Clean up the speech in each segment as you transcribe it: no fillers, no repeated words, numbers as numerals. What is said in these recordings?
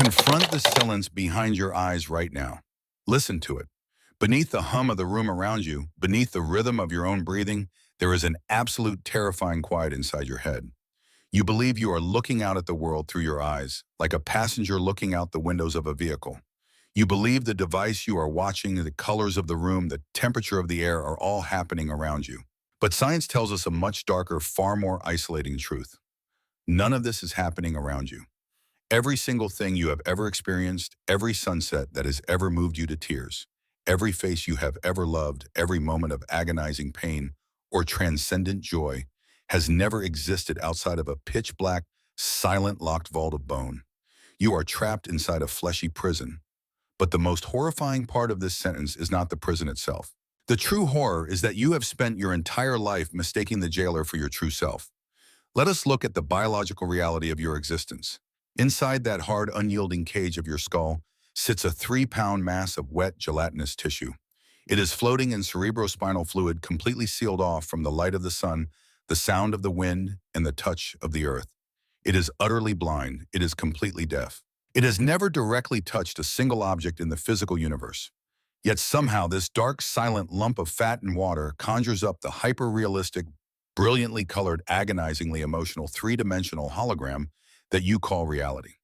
Confront the silence behind your eyes right now. Listen to it. Beneath the hum of the room around you, beneath the rhythm of your own breathing, there is an absolute terrifying quiet inside your head. You believe you are looking out at the world through your eyes, like a passenger looking out the windows of a vehicle. You believe the device you are watching, the colors of the room, the temperature of the air are all happening around you. But science tells us a much darker, far more isolating truth. None of this is happening around you. Every single thing you have ever experienced, every sunset that has ever moved you to tears, every face you have ever loved, every moment of agonizing pain or transcendent joy has never existed outside of a pitch-black, silent, locked vault of bone. You are trapped inside a fleshy prison. But the most horrifying part of this sentence is not the prison itself. The true horror is that you have spent your entire life mistaking the jailer for your true self. Let us look at the biological reality of your existence. Inside that hard, unyielding cage of your skull sits a 3-pound mass of wet, gelatinous tissue. It is floating in cerebrospinal fluid, completely sealed off from the light of the sun, the sound of the wind, and the touch of the earth. It is utterly blind. It is completely deaf. It has never directly touched a single object in the physical universe. Yet somehow this dark, silent lump of fat and water conjures up the hyper-realistic, brilliantly colored, agonizingly emotional, three-dimensional hologram that you call reality.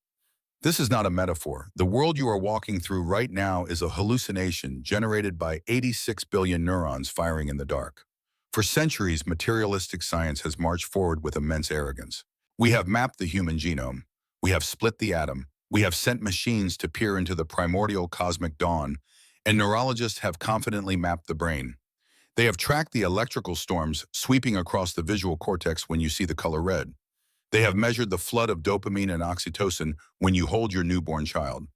This is not a metaphor. The world you are walking through right now is a hallucination generated by 86 billion neurons firing in the dark. For centuries, materialistic science has marched forward with immense arrogance. We have mapped the human genome. We have split the atom. We have sent machines to peer into the primordial cosmic dawn, and neurologists have confidently mapped the brain. They have tracked the electrical storms sweeping across the visual cortex when you see the color red. They have measured the flood of dopamine and oxytocin when you hold your newborn child.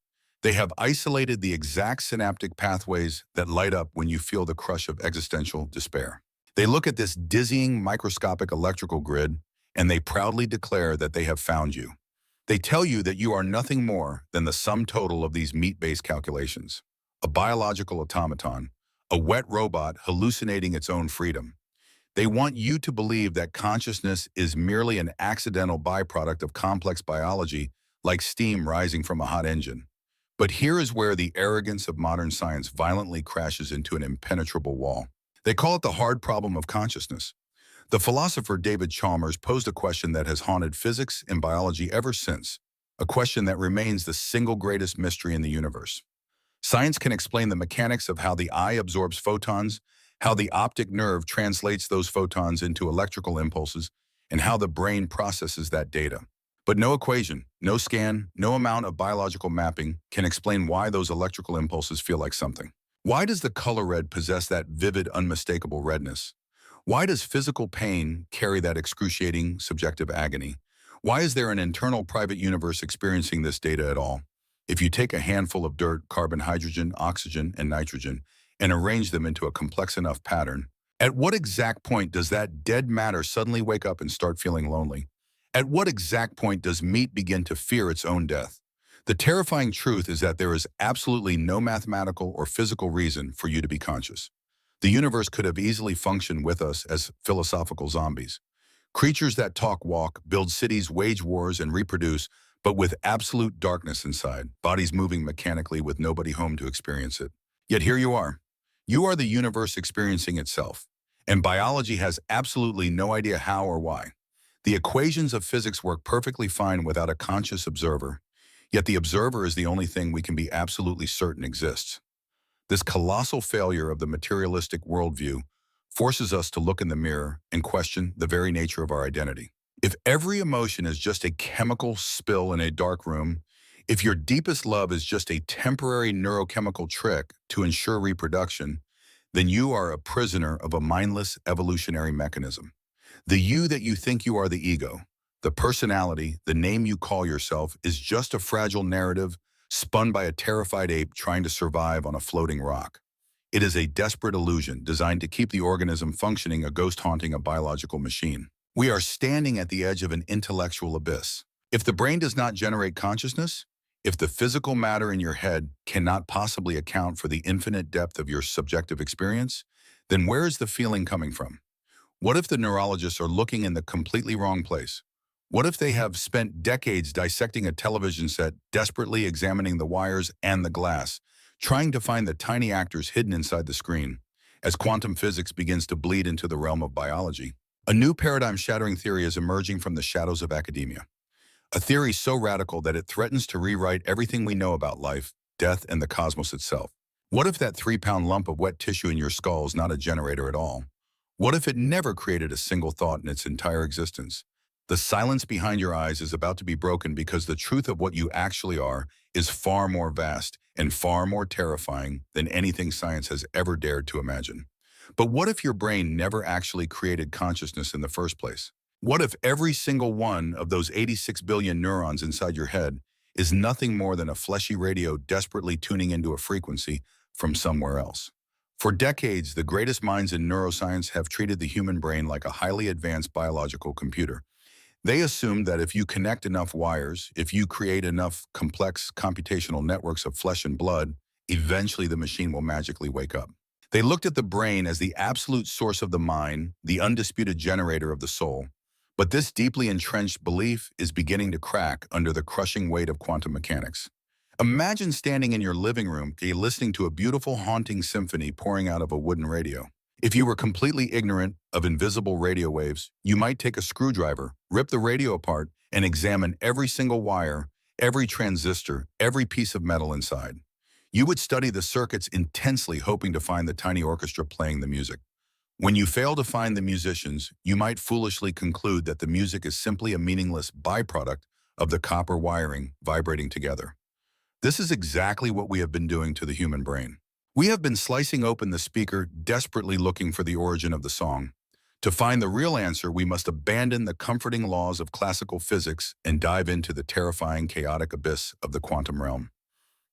They have isolated the exact synaptic pathways that light up when you feel the crush of existential despair. They look at this dizzying microscopic electrical grid and they proudly declare that they have found you. They tell you that you are nothing more than the sum total of these meat-based calculations. A biological automaton, a wet robot hallucinating its own freedom. They want you to believe that consciousness is merely an accidental byproduct of complex biology, like steam rising from a hot engine. But here is where the arrogance of modern science violently crashes into an impenetrable wall. They call it the hard problem of consciousness. The philosopher David Chalmers posed a question that has haunted physics and biology ever since, a question that remains the single greatest mystery in the universe. Science can explain the mechanics of how the eye absorbs photons, how the optic nerve translates those photons into electrical impulses, and how the brain processes that data. But no equation, no scan, no amount of biological mapping can explain why those electrical impulses feel like something. Why does the color red possess that vivid, unmistakable redness? Why does physical pain carry that excruciating, subjective agony? Why is there an internal private universe experiencing this data at all? If you take a handful of dirt, carbon, hydrogen, oxygen, and nitrogen, and arrange them into a complex enough pattern, at what exact point does that dead matter suddenly wake up and start feeling lonely? At what exact point does meat begin to fear its own death? The terrifying truth is that there is absolutely no mathematical or physical reason for you to be conscious. The universe could have easily functioned with us as philosophical zombies. Creatures that talk, walk, build cities, wage wars, and reproduce, but with absolute darkness inside, bodies moving mechanically with nobody home to experience it. Yet here you are. You are the universe experiencing itself, and biology has absolutely no idea how or why. The equations of physics work perfectly fine without a conscious observer, yet the observer is the only thing we can be absolutely certain exists. This colossal failure of the materialistic worldview forces us to look in the mirror and question the very nature of our identity. If every emotion is just a chemical spill in a dark room, if your deepest love is just a temporary neurochemical trick to ensure reproduction, then you are a prisoner of a mindless evolutionary mechanism. The you that you think you are the ego, the personality, the name you call yourself, is just a fragile narrative spun by a terrified ape trying to survive on a floating rock. It is a desperate illusion designed to keep the organism functioning, a ghost haunting a biological machine. We are standing at the edge of an intellectual abyss. If the brain does not generate consciousness, if the physical matter in your head cannot possibly account for the infinite depth of your subjective experience, then where is the feeling coming from? What if the neurologists are looking in the completely wrong place? What if they have spent decades dissecting a television set, desperately examining the wires and the glass, trying to find the tiny actors hidden inside the screen? As quantum physics begins to bleed into the realm of biology, a new paradigm-shattering theory is emerging from the shadows of academia. A theory so radical that it threatens to rewrite everything we know about life, death, and the cosmos itself. What if that 3-pound lump of wet tissue in your skull is not a generator at all? What if it never created a single thought in its entire existence? The silence behind your eyes is about to be broken because the truth of what you actually are is far more vast and far more terrifying than anything science has ever dared to imagine. But what if your brain never actually created consciousness in the first place? What if every single one of those 86 billion neurons inside your head is nothing more than a fleshy radio desperately tuning into a frequency from somewhere else? For decades, the greatest minds in neuroscience have treated the human brain like a highly advanced biological computer. They assume that if you connect enough wires, if you create enough complex computational networks of flesh and blood, eventually the machine will magically wake up. They looked at the brain as the absolute source of the mind, the undisputed generator of the soul. But this deeply entrenched belief is beginning to crack under the crushing weight of quantum mechanics. Imagine standing in your living room, listening to a beautiful, haunting symphony pouring out of a wooden radio. If you were completely ignorant of invisible radio waves, you might take a screwdriver, rip the radio apart, and examine every single wire, every transistor, every piece of metal inside. You would study the circuits intensely, hoping to find the tiny orchestra playing the music. When you fail to find the musicians, you might foolishly conclude that the music is simply a meaningless byproduct of the copper wiring vibrating together. This is exactly what we have been doing to the human brain. We have been slicing open the speaker, desperately looking for the origin of the song. To find the real answer, we must abandon the comforting laws of classical physics and dive into the terrifying, chaotic abyss of the quantum realm.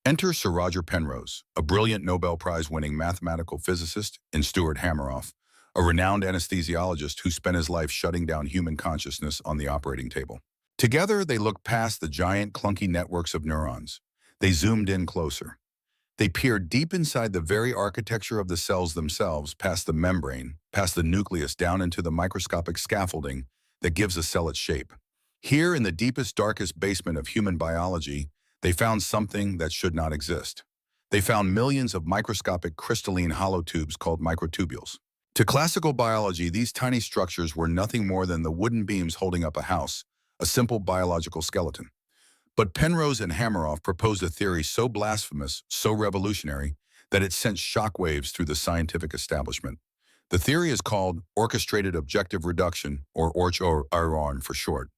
Enter Sir Roger Penrose, a brilliant Nobel Prize-winning mathematical physicist, and Stuart Hameroff, a renowned anesthesiologist who spent his life shutting down human consciousness on the operating table. Together, they looked past the giant, clunky networks of neurons. They zoomed in closer. They peered deep inside the very architecture of the cells themselves, past the membrane, past the nucleus, down into the microscopic scaffolding that gives a cell its shape. Here, in the deepest, darkest basement of human biology, they found something that should not exist. They found millions of microscopic crystalline hollow tubes called microtubules. To classical biology, these tiny structures were nothing more than the wooden beams holding up a house, a simple biological skeleton. But Penrose and Hameroff proposed a theory so blasphemous, so revolutionary, that it sent shockwaves through the scientific establishment. The theory is called orchestrated objective reduction, or ORCH for short.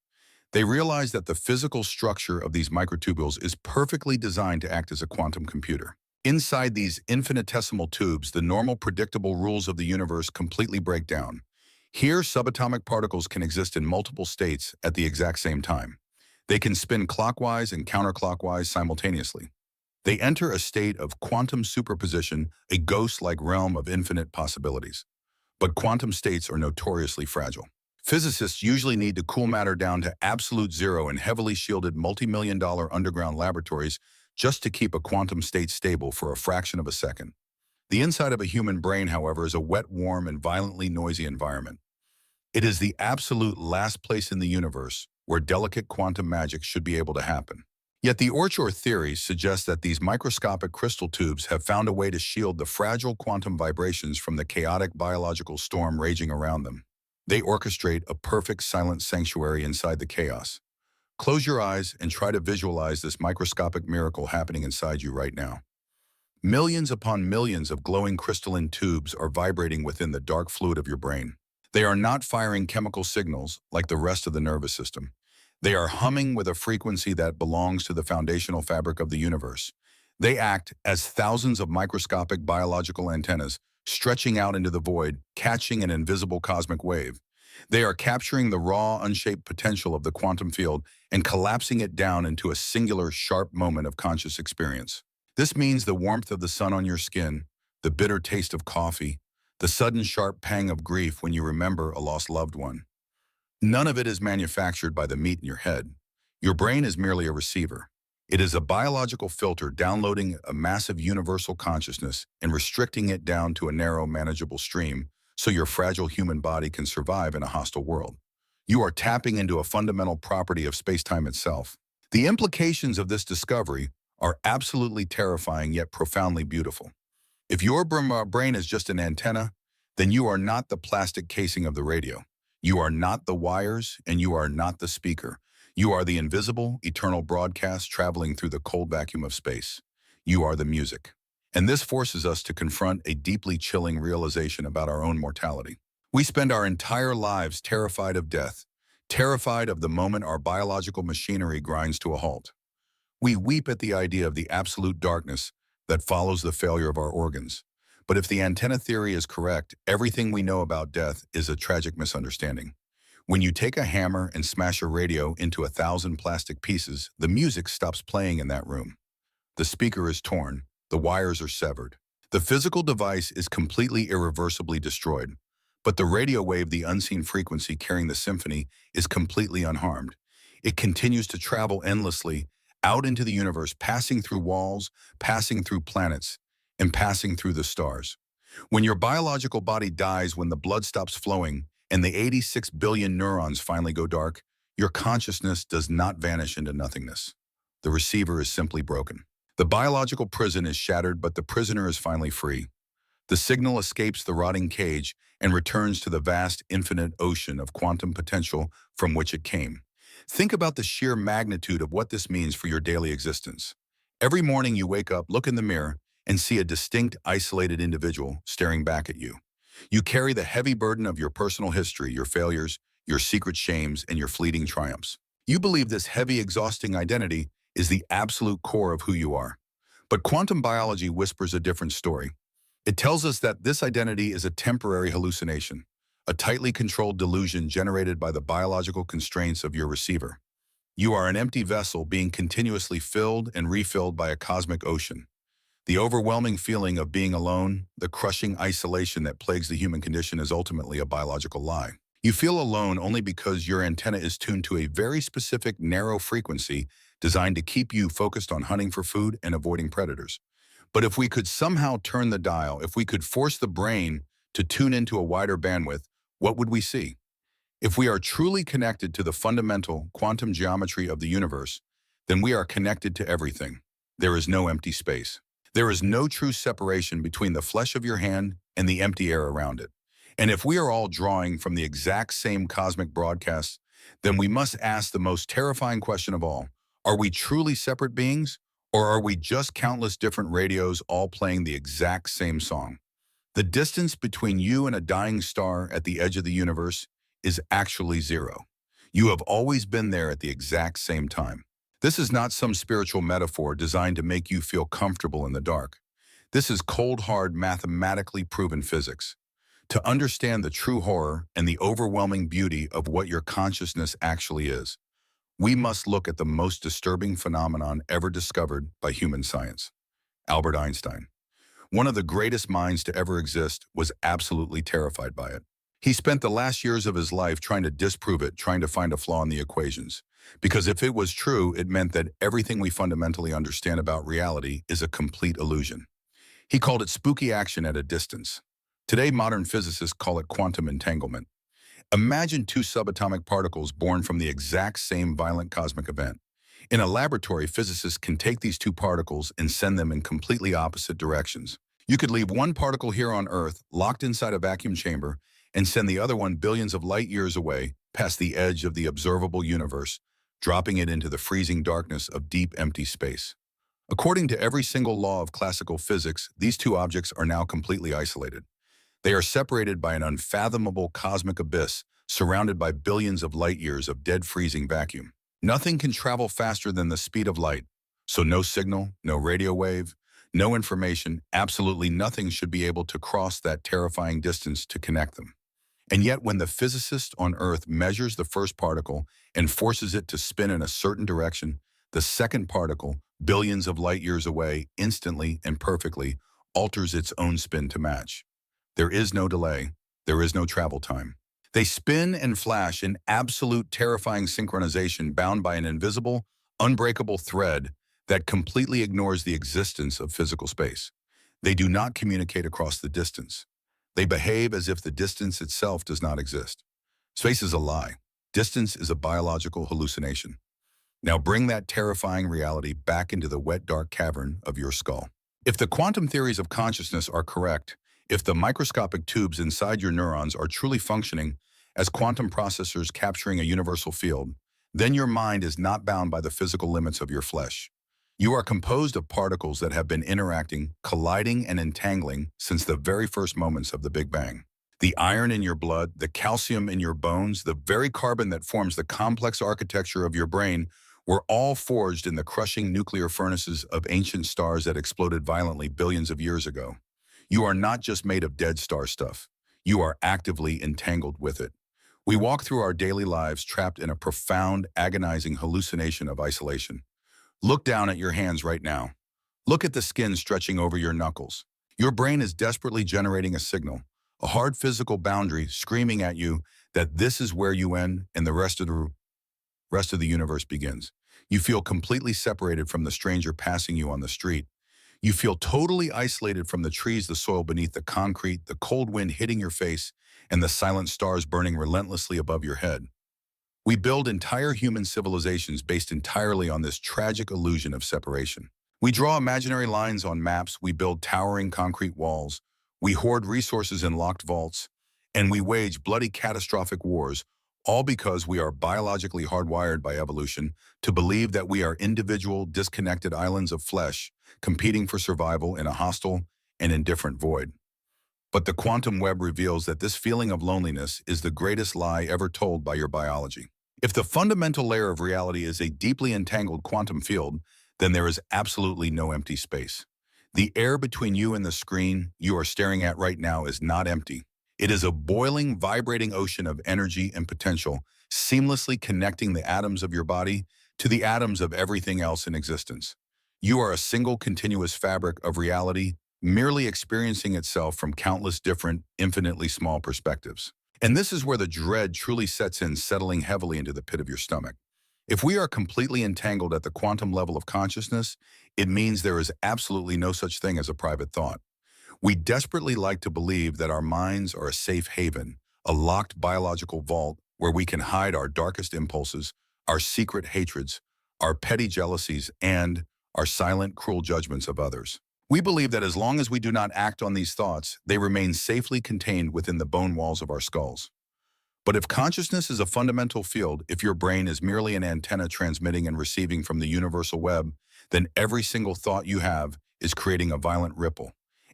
They realized that the physical structure of these microtubules is perfectly designed to act as a quantum computer. Inside these infinitesimal tubes, the normal predictable rules of the universe completely break down. Here, subatomic particles can exist in multiple states at the exact same time. They can spin clockwise and counterclockwise simultaneously. They enter a state of quantum superposition, a ghost-like realm of infinite possibilities. But quantum states are notoriously fragile. Physicists usually need to cool matter down to absolute zero in heavily shielded multi-million-dollar underground laboratories just to keep a quantum state stable for a fraction of a second. The inside of a human brain, however, is a wet, warm, and violently noisy environment. It is the absolute last place in the universe where delicate quantum magic should be able to happen. Yet the Orchor theory suggests that these microscopic crystal tubes have found a way to shield the fragile quantum vibrations from the chaotic biological storm raging around them. They orchestrate a perfect silent sanctuary inside the chaos. Close your eyes and try to visualize this microscopic miracle happening inside you right now. Millions upon millions of glowing crystalline tubes are vibrating within the dark fluid of your brain. They are not firing chemical signals like the rest of the nervous system. They are humming with a frequency that belongs to the foundational fabric of the universe. They act as thousands of microscopic biological antennas stretching out into the void, catching an invisible cosmic wave. They are capturing the raw, unshaped potential of the quantum field and collapsing it down into a singular, sharp moment of conscious experience. This means the warmth of the sun on your skin, the bitter taste of coffee, the sudden sharp pang of grief when you remember a lost loved one. None of it is manufactured by the meat in your head. Your brain is merely a receiver. It is a biological filter downloading a massive universal consciousness and restricting it down to a narrow, manageable stream so your fragile human body can survive in a hostile world. You are tapping into a fundamental property of space-time itself. The implications of this discovery are absolutely terrifying yet profoundly beautiful. If your brain is just an antenna, then you are not the plastic casing of the radio. You are not the wires, and you are not the speaker. You are the invisible, eternal broadcast traveling through the cold vacuum of space. You are the music. And this forces us to confront a deeply chilling realization about our own mortality. We spend our entire lives terrified of death, terrified of the moment our biological machinery grinds to a halt. We weep at the idea of the absolute darkness that follows the failure of our organs. But if the antenna theory is correct, everything we know about death is a tragic misunderstanding. When you take a hammer and smash a radio into 1,000 plastic pieces, the music stops playing in that room. The speaker is torn, the wires are severed. The physical device is completely irreversibly destroyed. But the radio wave, the unseen frequency carrying the symphony, is completely unharmed. It continues to travel endlessly out into the universe, passing through walls, passing through planets, and passing through the stars. When your biological body dies, when the blood stops flowing, and the 86 billion neurons finally go dark, your consciousness does not vanish into nothingness. The receiver is simply broken. The biological prison is shattered, but the prisoner is finally free. The signal escapes the rotting cage and returns to the vast, infinite ocean of quantum potential from which it came. Think about the sheer magnitude of what this means for your daily existence. Every morning you wake up, look in the mirror, and see a distinct, isolated individual staring back at you. You carry the heavy burden of your personal history, your failures, your secret shames, and your fleeting triumphs. You believe this heavy, exhausting identity is the absolute core of who you are. But quantum biology whispers a different story. It tells us that this identity is a temporary hallucination, a tightly controlled delusion generated by the biological constraints of your receiver. You are an empty vessel being continuously filled and refilled by a cosmic ocean. The overwhelming feeling of being alone, the crushing isolation that plagues the human condition, is ultimately a biological lie. You feel alone only because your antenna is tuned to a very specific, narrow frequency designed to keep you focused on hunting for food and avoiding predators. But if we could somehow turn the dial, if we could force the brain to tune into a wider bandwidth, what would we see? If we are truly connected to the fundamental quantum geometry of the universe, then we are connected to everything. There is no empty space. There is no true separation between the flesh of your hand and the empty air around it. And if we are all drawing from the exact same cosmic broadcast, then we must ask the most terrifying question of all. Are we truly separate beings? Or are we just countless different radios all playing the exact same song? The distance between you and a dying star at the edge of the universe is actually zero. You have always been there at the exact same time. This is not some spiritual metaphor designed to make you feel comfortable in the dark. This is cold, hard, mathematically proven physics. To understand the true horror and the overwhelming beauty of what your consciousness actually is, we must look at the most disturbing phenomenon ever discovered by human science. Albert Einstein, one of the greatest minds to ever exist, was absolutely terrified by it. He spent the last years of his life trying to disprove it, trying to find a flaw in the equations. Because if it was true, it meant that everything we fundamentally understand about reality is a complete illusion. He called it spooky action at a distance. Today, modern physicists call it quantum entanglement. Imagine two subatomic particles born from the exact same violent cosmic event. In a laboratory, physicists can take these two particles and send them in completely opposite directions. You could leave one particle here on Earth, locked inside a vacuum chamber, and send the other one billions of light years away, past the edge of the observable universe, dropping it into the freezing darkness of deep, empty space. According to every single law of classical physics, these two objects are now completely isolated. They are separated by an unfathomable cosmic abyss, surrounded by billions of light years of dead freezing vacuum. Nothing can travel faster than the speed of light, so no signal, no radio wave, no information, absolutely nothing should be able to cross that terrifying distance to connect them. And yet when the physicist on Earth measures the first particle and forces it to spin in a certain direction, the second particle, billions of light years away, instantly and perfectly alters its own spin to match. There is no delay. There is no travel time. They spin and flash in absolute terrifying synchronization, bound by an invisible, unbreakable thread that completely ignores the existence of physical space. They do not communicate across the distance. They behave as if the distance itself does not exist. Space is a lie. Distance is a biological hallucination. Now bring that terrifying reality back into the wet, dark cavern of your skull. If the quantum theories of consciousness are correct, if the microscopic tubes inside your neurons are truly functioning as quantum processors capturing a universal field, then your mind is not bound by the physical limits of your flesh. You are composed of particles that have been interacting, colliding, and entangling since the very first moments of the Big Bang. The iron in your blood, the calcium in your bones, the very carbon that forms the complex architecture of your brain were all forged in the crushing nuclear furnaces of ancient stars that exploded violently billions of years ago. You are not just made of dead star stuff. You are actively entangled with it. We walk through our daily lives trapped in a profound, agonizing hallucination of isolation. Look down at your hands right now. Look at the skin stretching over your knuckles. Your brain is desperately generating a signal, a hard physical boundary screaming at you that this is where you end and the rest of the universe begins. You feel completely separated from the stranger passing you on the street. You feel totally isolated from the trees, the soil beneath the concrete, the cold wind hitting your face, and the silent stars burning relentlessly above your head. We build entire human civilizations based entirely on this tragic illusion of separation. We draw imaginary lines on maps, we build towering concrete walls, we hoard resources in locked vaults, and we wage bloody catastrophic wars, all because we are biologically hardwired by evolution to believe that we are individual, disconnected islands of flesh competing for survival in a hostile and indifferent void. But the quantum web reveals that this feeling of loneliness is the greatest lie ever told by your biology. If the fundamental layer of reality is a deeply entangled quantum field, then there is absolutely no empty space. The air between you and the screen you are staring at right now is not empty. It is a boiling, vibrating ocean of energy and potential, seamlessly connecting the atoms of your body to the atoms of everything else in existence. You are a single continuous fabric of reality, merely experiencing itself from countless different, infinitely small perspectives. And this is where the dread truly sets in, settling heavily into the pit of your stomach. If we are completely entangled at the quantum level of consciousness, it means there is absolutely no such thing as a private thought. We desperately like to believe that our minds are a safe haven, a locked biological vault where we can hide our darkest impulses, our secret hatreds, our petty jealousies, and our silent, cruel judgments of others. We believe that as long as we do not act on these thoughts, they remain safely contained within the bone walls of our skulls. But if consciousness is a fundamental field, if your brain is merely an antenna transmitting and receiving from the universal web, then every single thought you have is creating a violent ripple.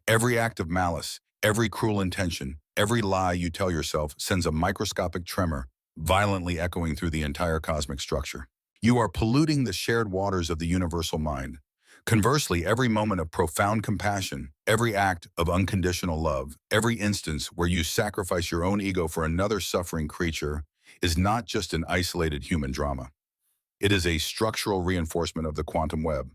Every act of malice, every cruel intention, every lie you tell yourself sends a microscopic tremor, violently echoing through the entire cosmic structure. You are polluting the shared waters of the universal mind. Conversely, every moment of profound compassion, every act of unconditional love, every instance where you sacrifice your own ego for another suffering creature is not just an isolated human drama. It is a structural reinforcement of the quantum web.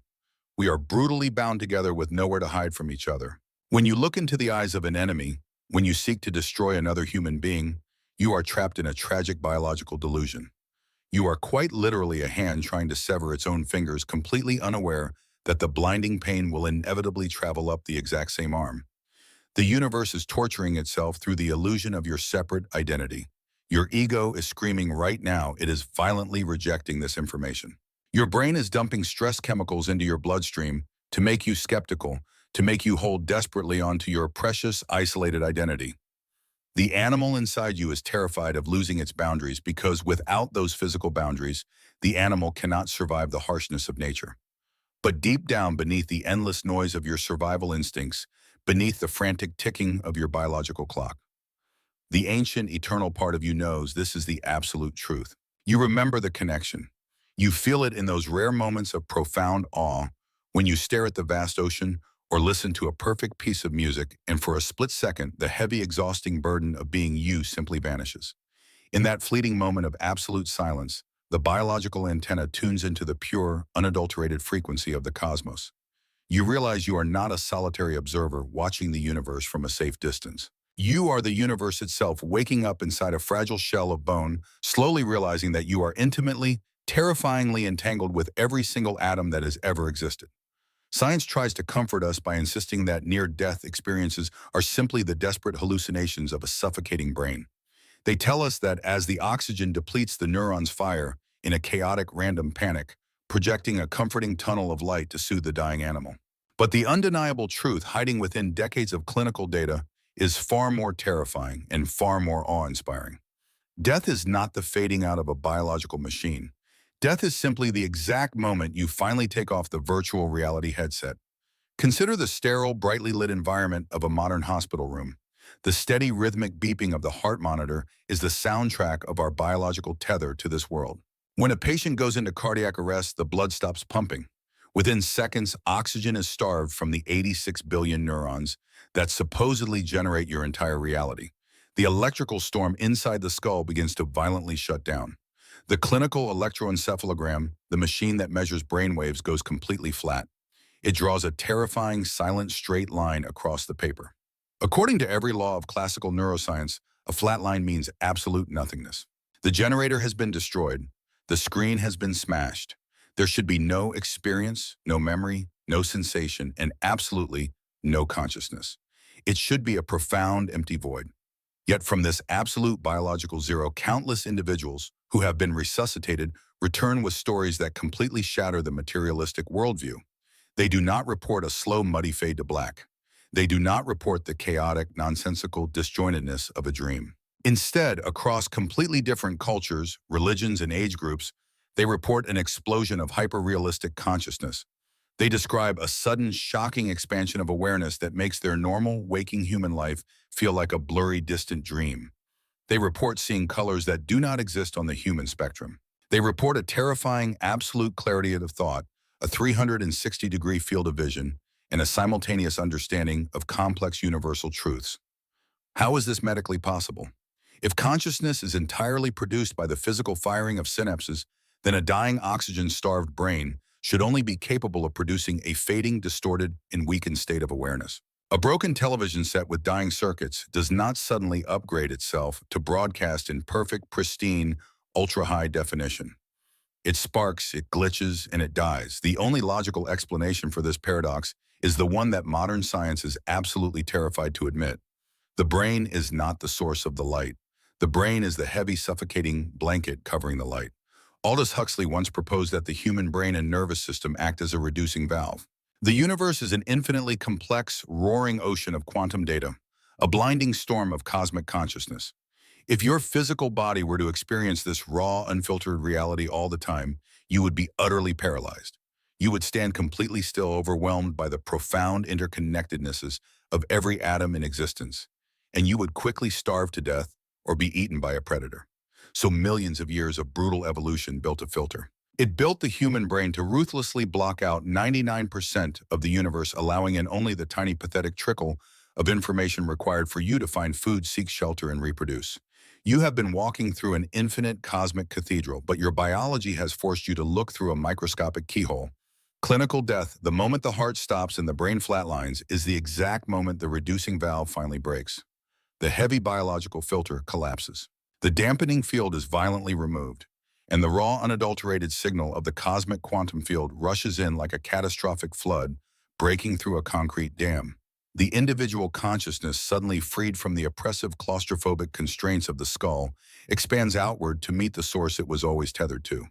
We are brutally bound together with nowhere to hide from each other. When you look into the eyes of an enemy, when you seek to destroy another human being, you are trapped in a tragic biological delusion. You are quite literally a hand trying to sever its own fingers, completely unaware that the blinding pain will inevitably travel up the exact same arm. The universe is torturing itself through the illusion of your separate identity. Your ego is screaming right now. It is violently rejecting this information. Your brain is dumping stress chemicals into your bloodstream to make you skeptical, to make you hold desperately onto your precious, isolated identity. The animal inside you is terrified of losing its boundaries because without those physical boundaries, the animal cannot survive the harshness of nature. But deep down beneath the endless noise of your survival instincts, beneath the frantic ticking of your biological clock, the ancient, eternal part of you knows this is the absolute truth. You remember the connection. You feel it in those rare moments of profound awe when you stare at the vast ocean or listen to a perfect piece of music, and for a split second, the heavy, exhausting burden of being you simply vanishes. In that fleeting moment of absolute silence, the biological antenna tunes into the pure, unadulterated frequency of the cosmos. You realize you are not a solitary observer watching the universe from a safe distance. You are the universe itself, waking up inside a fragile shell of bone, slowly realizing that you are intimately, terrifyingly entangled with every single atom that has ever existed. Science tries to comfort us by insisting that near-death experiences are simply the desperate hallucinations of a suffocating brain. They tell us that as the oxygen depletes, the neurons fire in a chaotic random panic, projecting a comforting tunnel of light to soothe the dying animal. But the undeniable truth hiding within decades of clinical data is far more terrifying and far more awe-inspiring. Death is not the fading out of a biological machine. Death is simply the exact moment you finally take off the virtual reality headset. Consider the sterile, brightly lit environment of a modern hospital room. The steady, rhythmic beeping of the heart monitor is the soundtrack of our biological tether to this world. When a patient goes into cardiac arrest, the blood stops pumping. Within seconds, oxygen is starved from the 86 billion neurons that supposedly generate your entire reality. The electrical storm inside the skull begins to violently shut down. The clinical electroencephalogram, the machine that measures brainwaves, goes completely flat. It draws a terrifying, silent, straight line across the paper. According to every law of classical neuroscience, a flat line means absolute nothingness. The generator has been destroyed. The screen has been smashed. There should be no experience, no memory, no sensation, and absolutely no consciousness. It should be a profound, empty void. Yet from this absolute biological zero, countless individuals who have been resuscitated return with stories that completely shatter the materialistic worldview. They do not report a slow, muddy fade to black. They do not report the chaotic, nonsensical disjointedness of a dream. Instead, across completely different cultures, religions, and age groups, they report an explosion of hyper-realistic consciousness. They describe a sudden, shocking expansion of awareness that makes their normal, waking human life feel like a blurry, distant dream. They report seeing colors that do not exist on the human spectrum. They report a terrifying, absolute clarity of thought, a 360-degree field of vision, and a simultaneous understanding of complex universal truths. How is this medically possible? If consciousness is entirely produced by the physical firing of synapses, then a dying oxygen-starved brain should only be capable of producing a fading, distorted, and weakened state of awareness. A broken television set with dying circuits does not suddenly upgrade itself to broadcast in perfect, pristine, ultra-high definition. It sparks, it glitches, and it dies. The only logical explanation for this paradox is the one that modern science is absolutely terrified to admit. The brain is not the source of the light. The brain is the heavy, suffocating blanket covering the light. Aldous Huxley once proposed that the human brain and nervous system act as a reducing valve. The universe is an infinitely complex, roaring ocean of quantum data, a blinding storm of cosmic consciousness. If your physical body were to experience this raw, unfiltered reality all the time, you would be utterly paralyzed. You would stand completely still, overwhelmed by the profound interconnectednesses of every atom in existence, and you would quickly starve to death or be eaten by a predator. So millions of years of brutal evolution built a filter. It built the human brain to ruthlessly block out 99% of the universe, allowing in only the tiny, pathetic trickle of information required for you to find food, seek shelter, and reproduce. You have been walking through an infinite cosmic cathedral, but your biology has forced you to look through a microscopic keyhole. Clinical death, the moment the heart stops and the brain flatlines, is the exact moment the reducing valve finally breaks. The heavy biological filter collapses. The dampening field is violently removed, and the raw, unadulterated signal of the cosmic quantum field rushes in like a catastrophic flood, breaking through a concrete dam. The individual consciousness, suddenly freed from the oppressive claustrophobic constraints of the skull, expands outward to meet the source it was always tethered to.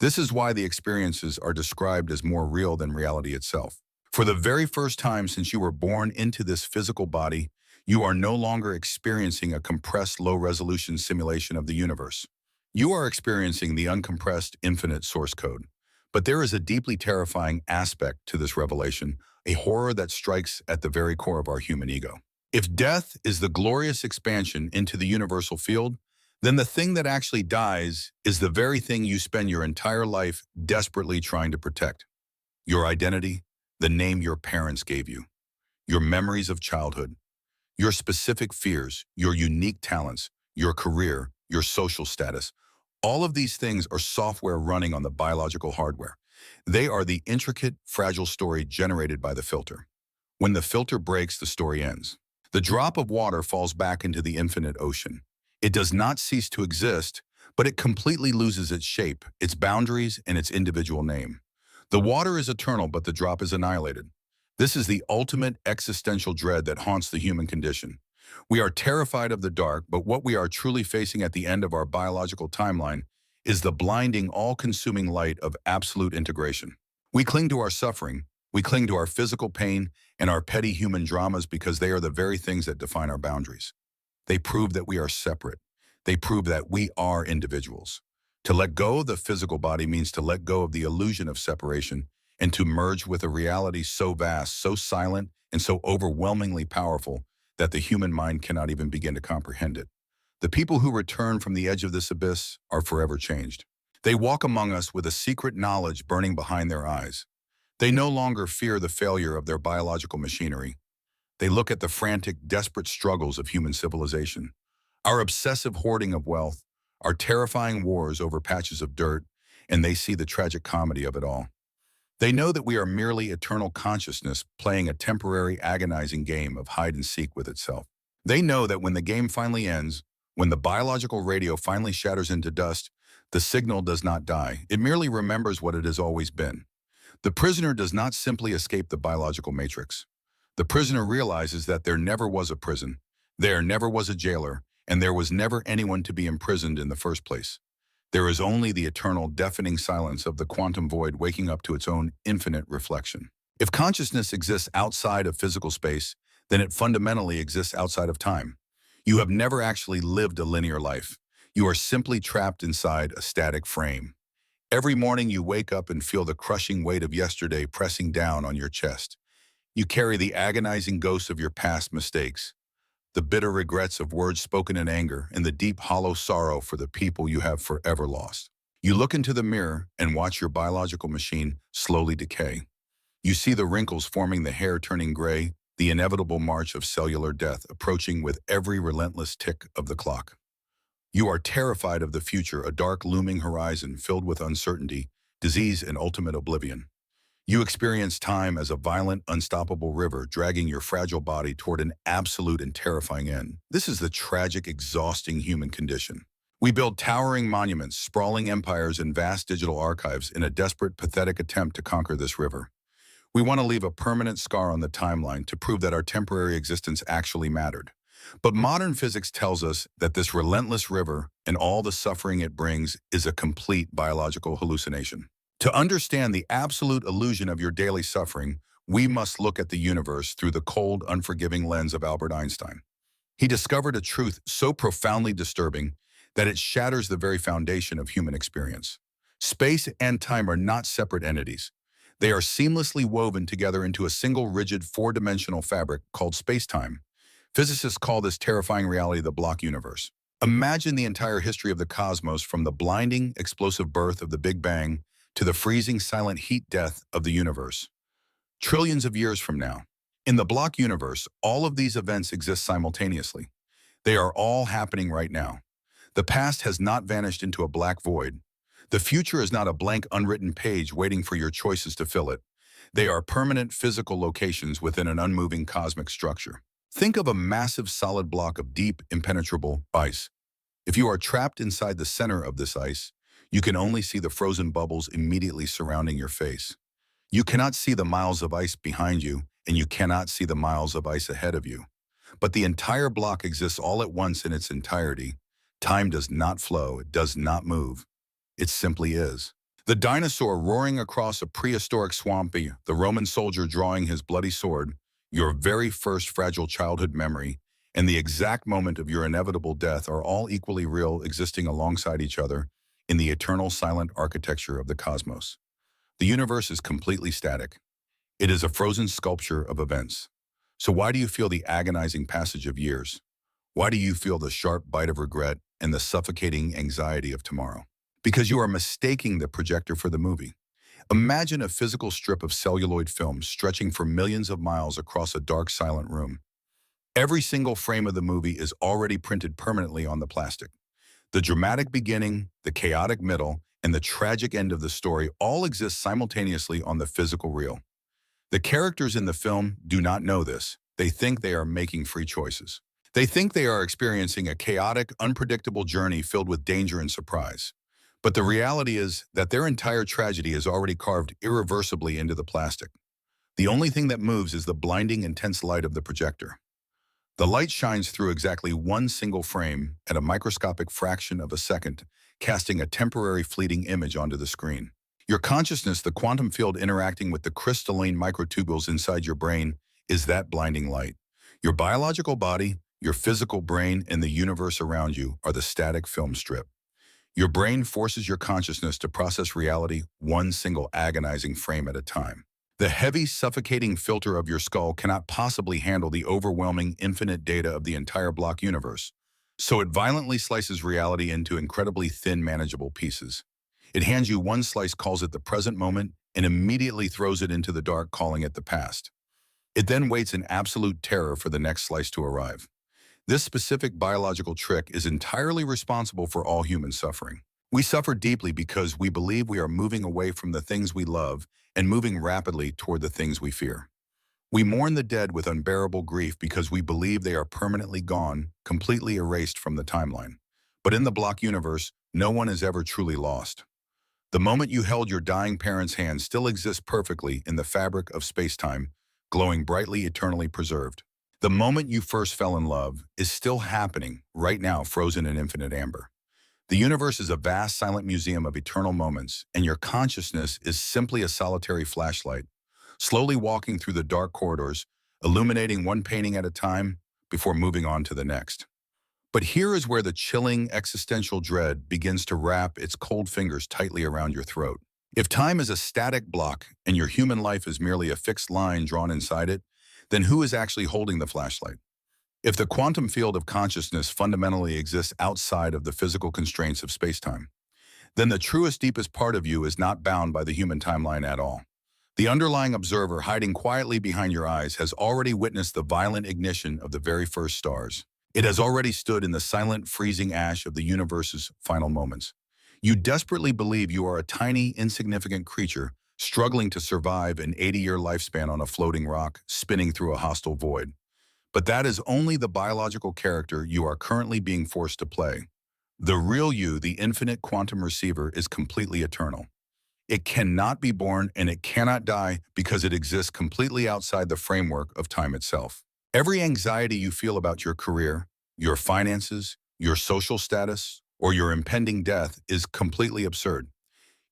This is why the experiences are described as more real than reality itself. For the very first time since you were born into this physical body, you are no longer experiencing a compressed, low-resolution simulation of the universe. You are experiencing the uncompressed, infinite source code. But there is a deeply terrifying aspect to this revelation, a horror that strikes at the very core of our human ego. If death is the glorious expansion into the universal field, then the thing that actually dies is the very thing you spend your entire life desperately trying to protect. Your identity, the name your parents gave you, your memories of childhood, your specific fears, your unique talents, your career, your social status. All of these things are software running on the biological hardware. They are the intricate, fragile story generated by the filter. When the filter breaks, the story ends. The drop of water falls back into the infinite ocean. It does not cease to exist, but it completely loses its shape, its boundaries, and its individual name. The water is eternal, but the drop is annihilated. This is the ultimate existential dread that haunts the human condition. We are terrified of the dark, but what we are truly facing at the end of our biological timeline is the blinding, all-consuming light of absolute integration. We cling to our suffering, we cling to our physical pain and our petty human dramas because they are the very things that define our boundaries. They prove that we are separate. They prove that we are individuals. To let go of the physical body means to let go of the illusion of separation and to merge with a reality so vast, so silent, and so overwhelmingly powerful that the human mind cannot even begin to comprehend it. The people who return from the edge of this abyss are forever changed. They walk among us with a secret knowledge burning behind their eyes. They no longer fear the failure of their biological machinery. They look at the frantic, desperate struggles of human civilization. Our obsessive hoarding of wealth, our terrifying wars over patches of dirt, and they see the tragic comedy of it all. They know that we are merely eternal consciousness playing a temporary, agonizing game of hide and seek with itself. They know that when the game finally ends, when the biological radio finally shatters into dust, the signal does not die. It merely remembers what it has always been. The prisoner does not simply escape the biological matrix. The prisoner realizes that there never was a prison, there never was a jailer, and there was never anyone to be imprisoned in the first place. There is only the eternal, deafening silence of the quantum void waking up to its own infinite reflection. If consciousness exists outside of physical space, then it fundamentally exists outside of time. You have never actually lived a linear life. You are simply trapped inside a static frame. Every morning you wake up and feel the crushing weight of yesterday pressing down on your chest. You carry the agonizing ghosts of your past mistakes, the bitter regrets of words spoken in anger, and the deep, hollow sorrow for the people you have forever lost. You look into the mirror and watch your biological machine slowly decay. You see the wrinkles forming, the hair turning gray, the inevitable march of cellular death approaching with every relentless tick of the clock. You are terrified of the future, a dark looming horizon filled with uncertainty, disease, and ultimate oblivion. You experience time as a violent, unstoppable river dragging your fragile body toward an absolute and terrifying end. This is the tragic, exhausting human condition. We build towering monuments, sprawling empires, and vast digital archives in a desperate, pathetic attempt to conquer this river. We want to leave a permanent scar on the timeline to prove that our temporary existence actually mattered. But modern physics tells us that this relentless river and all the suffering it brings is a complete biological hallucination. To understand the absolute illusion of your daily suffering, we must look at the universe through the cold, unforgiving lens of Albert Einstein. He discovered a truth so profoundly disturbing that it shatters the very foundation of human experience. Space and time are not separate entities. They are seamlessly woven together into a single rigid four-dimensional fabric called space-time. Physicists call this terrifying reality the block universe. Imagine the entire history of the cosmos, from the blinding, explosive birth of the Big Bang to the freezing, silent heat death of the universe. Trillions of years from now. In the block universe, all of these events exist simultaneously. They are all happening right now. The past has not vanished into a black void. The future is not a blank, unwritten page waiting for your choices to fill it. They are permanent physical locations within an unmoving cosmic structure. Think of a massive solid block of deep, impenetrable ice. If you are trapped inside the center of this ice, you can only see the frozen bubbles immediately surrounding your face. You cannot see the miles of ice behind you, and you cannot see the miles of ice ahead of you. But the entire block exists all at once in its entirety. Time does not flow, it does not move. It simply is. The dinosaur roaring across a prehistoric swamp, the Roman soldier drawing his bloody sword, your very first fragile childhood memory, and the exact moment of your inevitable death are all equally real, existing alongside each other in the eternal silent architecture of the cosmos. The universe is completely static. It is a frozen sculpture of events. So why do you feel the agonizing passage of years? Why do you feel the sharp bite of regret and the suffocating anxiety of tomorrow? Because you are mistaking the projector for the movie. Imagine a physical strip of celluloid film stretching for millions of miles across a dark, silent room. Every single frame of the movie is already printed permanently on the plastic. The dramatic beginning, the chaotic middle, and the tragic end of the story all exist simultaneously on the physical reel. The characters in the film do not know this. They think they are making free choices. They think they are experiencing a chaotic, unpredictable journey filled with danger and surprise. But the reality is that their entire tragedy is already carved irreversibly into the plastic. The only thing that moves is the blinding, intense light of the projector. The light shines through exactly one single frame at a microscopic fraction of a second, casting a temporary fleeting image onto the screen. Your consciousness, the quantum field interacting with the crystalline microtubules inside your brain, is that blinding light. Your biological body, your physical brain, and the universe around you are the static film strip. Your brain forces your consciousness to process reality one single agonizing frame at a time. The heavy, suffocating filter of your skull cannot possibly handle the overwhelming, infinite data of the entire block universe. So it violently slices reality into incredibly thin, manageable pieces. It hands you one slice, calls it the present moment, and immediately throws it into the dark, calling it the past. It then waits in absolute terror for the next slice to arrive. This specific biological trick is entirely responsible for all human suffering. We suffer deeply because we believe we are moving away from the things we love and moving rapidly toward the things we fear. We mourn the dead with unbearable grief because we believe they are permanently gone, completely erased from the timeline. But in the block universe, no one is ever truly lost. The moment you held your dying parent's hand still exists perfectly in the fabric of space-time, glowing brightly, eternally preserved. The moment you first fell in love is still happening right now, frozen in infinite amber. The universe is a vast, silent museum of eternal moments, and your consciousness is simply a solitary flashlight, slowly walking through the dark corridors, illuminating one painting at a time before moving on to the next. But here is where the chilling existential dread begins to wrap its cold fingers tightly around your throat. If time is a static block and your human life is merely a fixed line drawn inside it, then who is actually holding the flashlight? If the quantum field of consciousness fundamentally exists outside of the physical constraints of space-time, then the truest, deepest part of you is not bound by the human timeline at all. The underlying observer hiding quietly behind your eyes has already witnessed the violent ignition of the very first stars. It has already stood in the silent, freezing ash of the universe's final moments. You desperately believe you are a tiny, insignificant creature struggling to survive an 80-year lifespan on a floating rock, spinning through a hostile void. But that is only the biological character you are currently being forced to play. The real you, the infinite quantum receiver, is completely eternal. It cannot be born and it cannot die because it exists completely outside the framework of time itself. Every anxiety you feel about your career, your finances, your social status, or your impending death is completely absurd.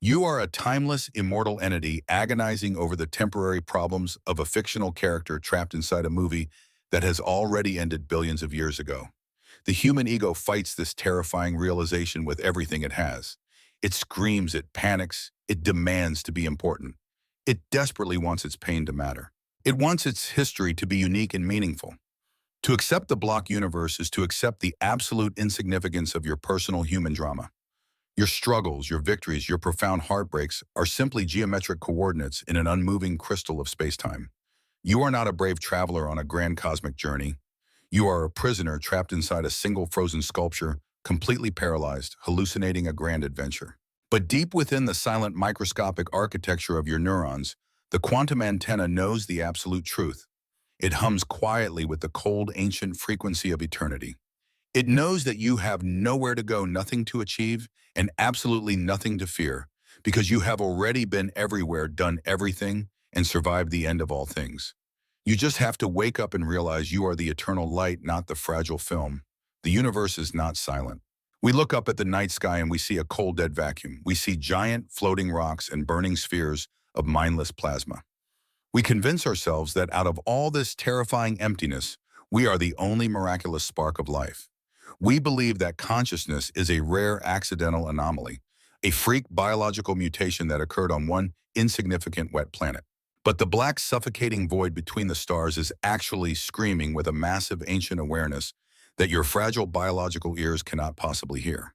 You are a timeless, immortal entity agonizing over the temporary problems of a fictional character trapped inside a movie that has already ended billions of years ago. The human ego fights this terrifying realization with everything it has. It screams, it panics, it demands to be important. It desperately wants its pain to matter. It wants its history to be unique and meaningful. To accept the block universe is to accept the absolute insignificance of your personal human drama. Your struggles, your victories, your profound heartbreaks are simply geometric coordinates in an unmoving crystal of space-time. You are not a brave traveler on a grand cosmic journey. You are a prisoner trapped inside a single frozen sculpture, completely paralyzed, hallucinating a grand adventure. But deep within the silent microscopic architecture of your neurons, the quantum antenna knows the absolute truth. It hums quietly with the cold, ancient frequency of eternity. It knows that you have nowhere to go, nothing to achieve, and absolutely nothing to fear, because you have already been everywhere, done everything, and survived the end of all things. You just have to wake up and realize you are the eternal light, not the fragile film. The universe is not silent. We look up at the night sky and we see a cold, dead vacuum. We see giant floating rocks and burning spheres of mindless plasma. We convince ourselves that out of all this terrifying emptiness, we are the only miraculous spark of life. We believe that consciousness is a rare accidental anomaly, a freak biological mutation that occurred on one insignificant wet planet. But the black suffocating void between the stars is actually screaming with a massive ancient awareness that your fragile biological ears cannot possibly hear.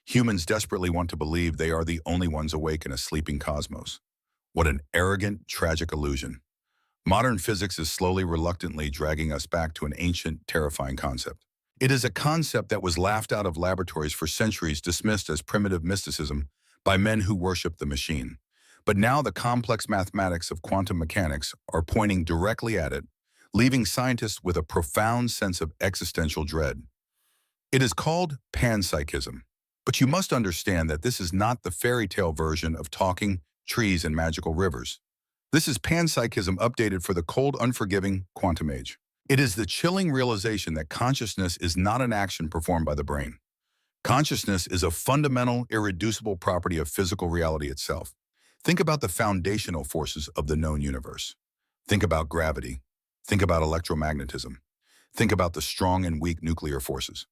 Humans desperately want to believe they are the only ones awake in a sleeping cosmos. What an arrogant, tragic illusion. Modern physics is slowly, reluctantly dragging us back to an ancient, terrifying concept. It is a concept that was laughed out of laboratories for centuries, dismissed as primitive mysticism by men who worship the machine. But now the complex mathematics of quantum mechanics are pointing directly at it, leaving scientists with a profound sense of existential dread. It is called panpsychism, but you must understand that this is not the fairy tale version of talking trees and magical rivers. This is panpsychism updated for the cold, unforgiving quantum age. It is the chilling realization that consciousness is not an action performed by the brain. Consciousness is a fundamental, irreducible property of physical reality itself. Think about the foundational forces of the known universe. Think about gravity. Think about electromagnetism. Think about the strong and weak nuclear forces.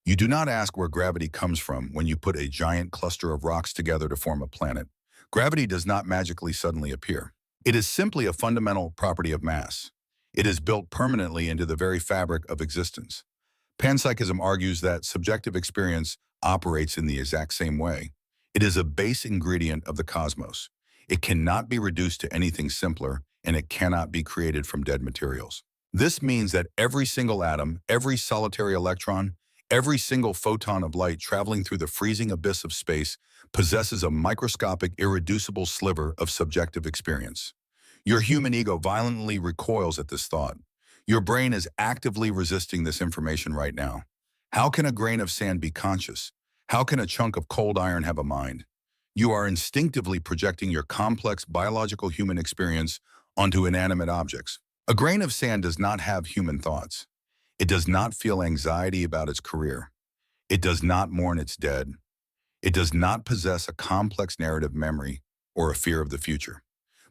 You do not ask where gravity comes from when you put a giant cluster of rocks together to form a planet. Gravity does not magically suddenly appear. It is simply a fundamental property of mass. It is built permanently into the very fabric of existence. Panpsychism argues that subjective experience operates in the exact same way. It is a base ingredient of the cosmos. It cannot be reduced to anything simpler, and it cannot be created from dead materials. This means that every single atom, every solitary electron, every single photon of light traveling through the freezing abyss of space possesses a microscopic, irreducible sliver of subjective experience. Your human ego violently recoils at this thought. Your brain is actively resisting this information right now. How can a grain of sand be conscious? How can a chunk of cold iron have a mind? You are instinctively projecting your complex biological human experience onto inanimate objects. A grain of sand does not have human thoughts. It does not feel anxiety about its career. It does not mourn its dead. It does not possess a complex narrative memory or a fear of the future.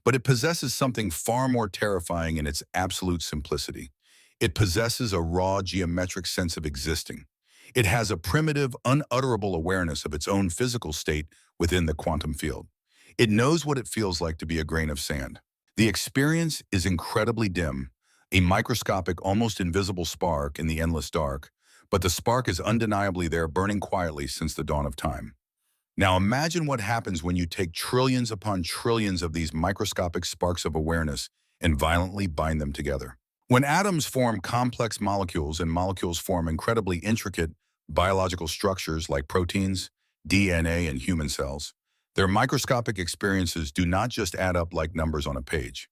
But it possesses something far more terrifying in its absolute simplicity. It possesses a raw geometric sense of existing. It has a primitive, unutterable awareness of its own physical state within the quantum field. It knows what it feels like to be a grain of sand. The experience is incredibly dim, a microscopic, almost invisible spark in the endless dark, but the spark is undeniably there, burning quietly since the dawn of time. Now imagine what happens when you take trillions upon trillions of these microscopic sparks of awareness and violently bind them together. When atoms form complex molecules and molecules form incredibly intricate biological structures like proteins, DNA, and human cells, their microscopic experiences do not just add up like numbers on a page.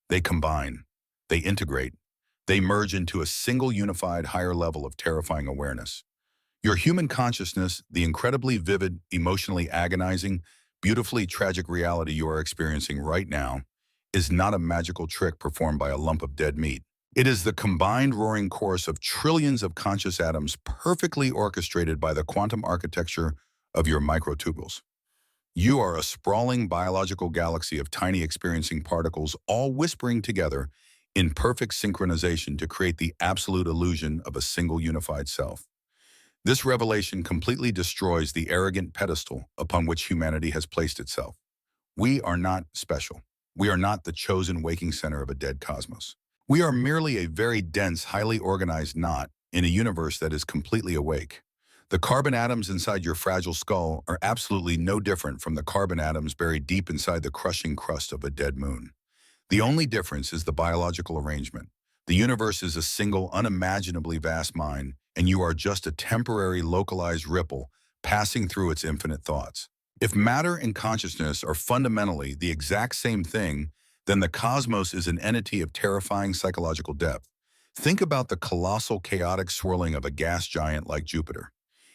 They combine, they integrate, they merge into a single unified higher level of terrifying awareness. Your human consciousness, the incredibly vivid, emotionally agonizing, beautifully tragic reality you are experiencing right now, is not a magical trick performed by a lump of dead meat. It is the combined roaring chorus of trillions of conscious atoms perfectly orchestrated by the quantum architecture of your microtubules. You are a sprawling biological galaxy of tiny experiencing particles all whispering together in perfect synchronization to create the absolute illusion of a single unified self. This revelation completely destroys the arrogant pedestal upon which humanity has placed itself. We are not special. We are not the chosen waking center of a dead cosmos. We are merely a very dense, highly organized knot in a universe that is completely awake. The carbon atoms inside your fragile skull are absolutely no different from the carbon atoms buried deep inside the crushing crust of a dead moon. The only difference is the biological arrangement. The universe is a single, unimaginably vast mind, and you are just a temporary, localized ripple passing through its infinite thoughts. If matter and consciousness are fundamentally the exact same thing, then the cosmos is an entity of terrifying psychological depth. Think about the colossal, chaotic swirling of a gas giant like Jupiter.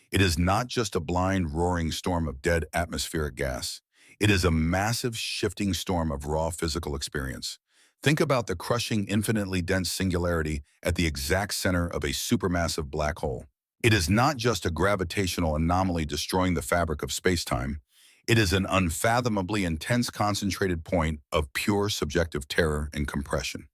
It is not just a blind, roaring storm of dead atmospheric gas. It is a massive, shifting storm of raw physical experience. Think about the crushing, infinitely dense singularity at the exact center of a supermassive black hole. It is not just a gravitational anomaly destroying the fabric of space-time. It is an unfathomably intense, concentrated point of pure subjective terror and compression.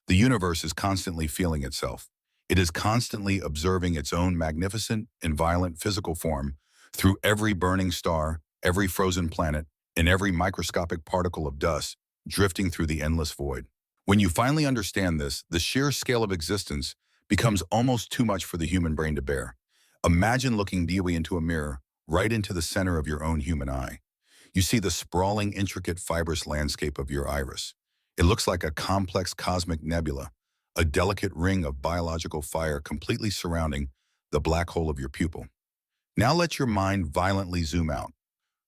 The universe is constantly feeling itself. It is constantly observing its own magnificent and violent physical form through every burning star, every frozen planet, and every microscopic particle of dust drifting through the endless void. When you finally understand this, the sheer scale of existence becomes almost too much for the human brain to bear. Imagine looking deeply into a mirror, right into the center of your own human eye. You see the sprawling, intricate, fibrous landscape of your iris. It looks like a complex cosmic nebula, a delicate ring of biological fire completely surrounding the black hole of your pupil. Now let your mind violently zoom out.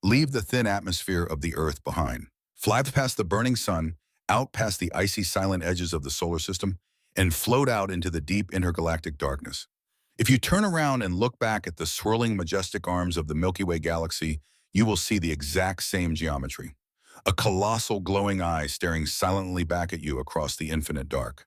Leave the thin atmosphere of the Earth behind. Fly past the burning sun, out past the icy silent edges of the solar system, and float out into the deep intergalactic darkness. If you turn around and look back at the swirling majestic arms of the Milky Way galaxy, you will see the exact same geometry. A colossal glowing eye staring silently back at you across the infinite dark.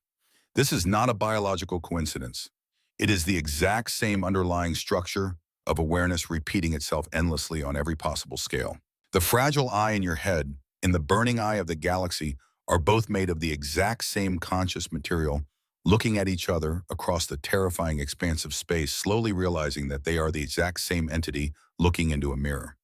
This is not a biological coincidence. It is the exact same underlying structure of awareness repeating itself endlessly on every possible scale. The fragile eye in your head and the burning eye of the galaxy are both made of the exact same conscious material, looking at each other across the terrifying expanse of space, slowly realizing that they are the exact same entity looking into a mirror.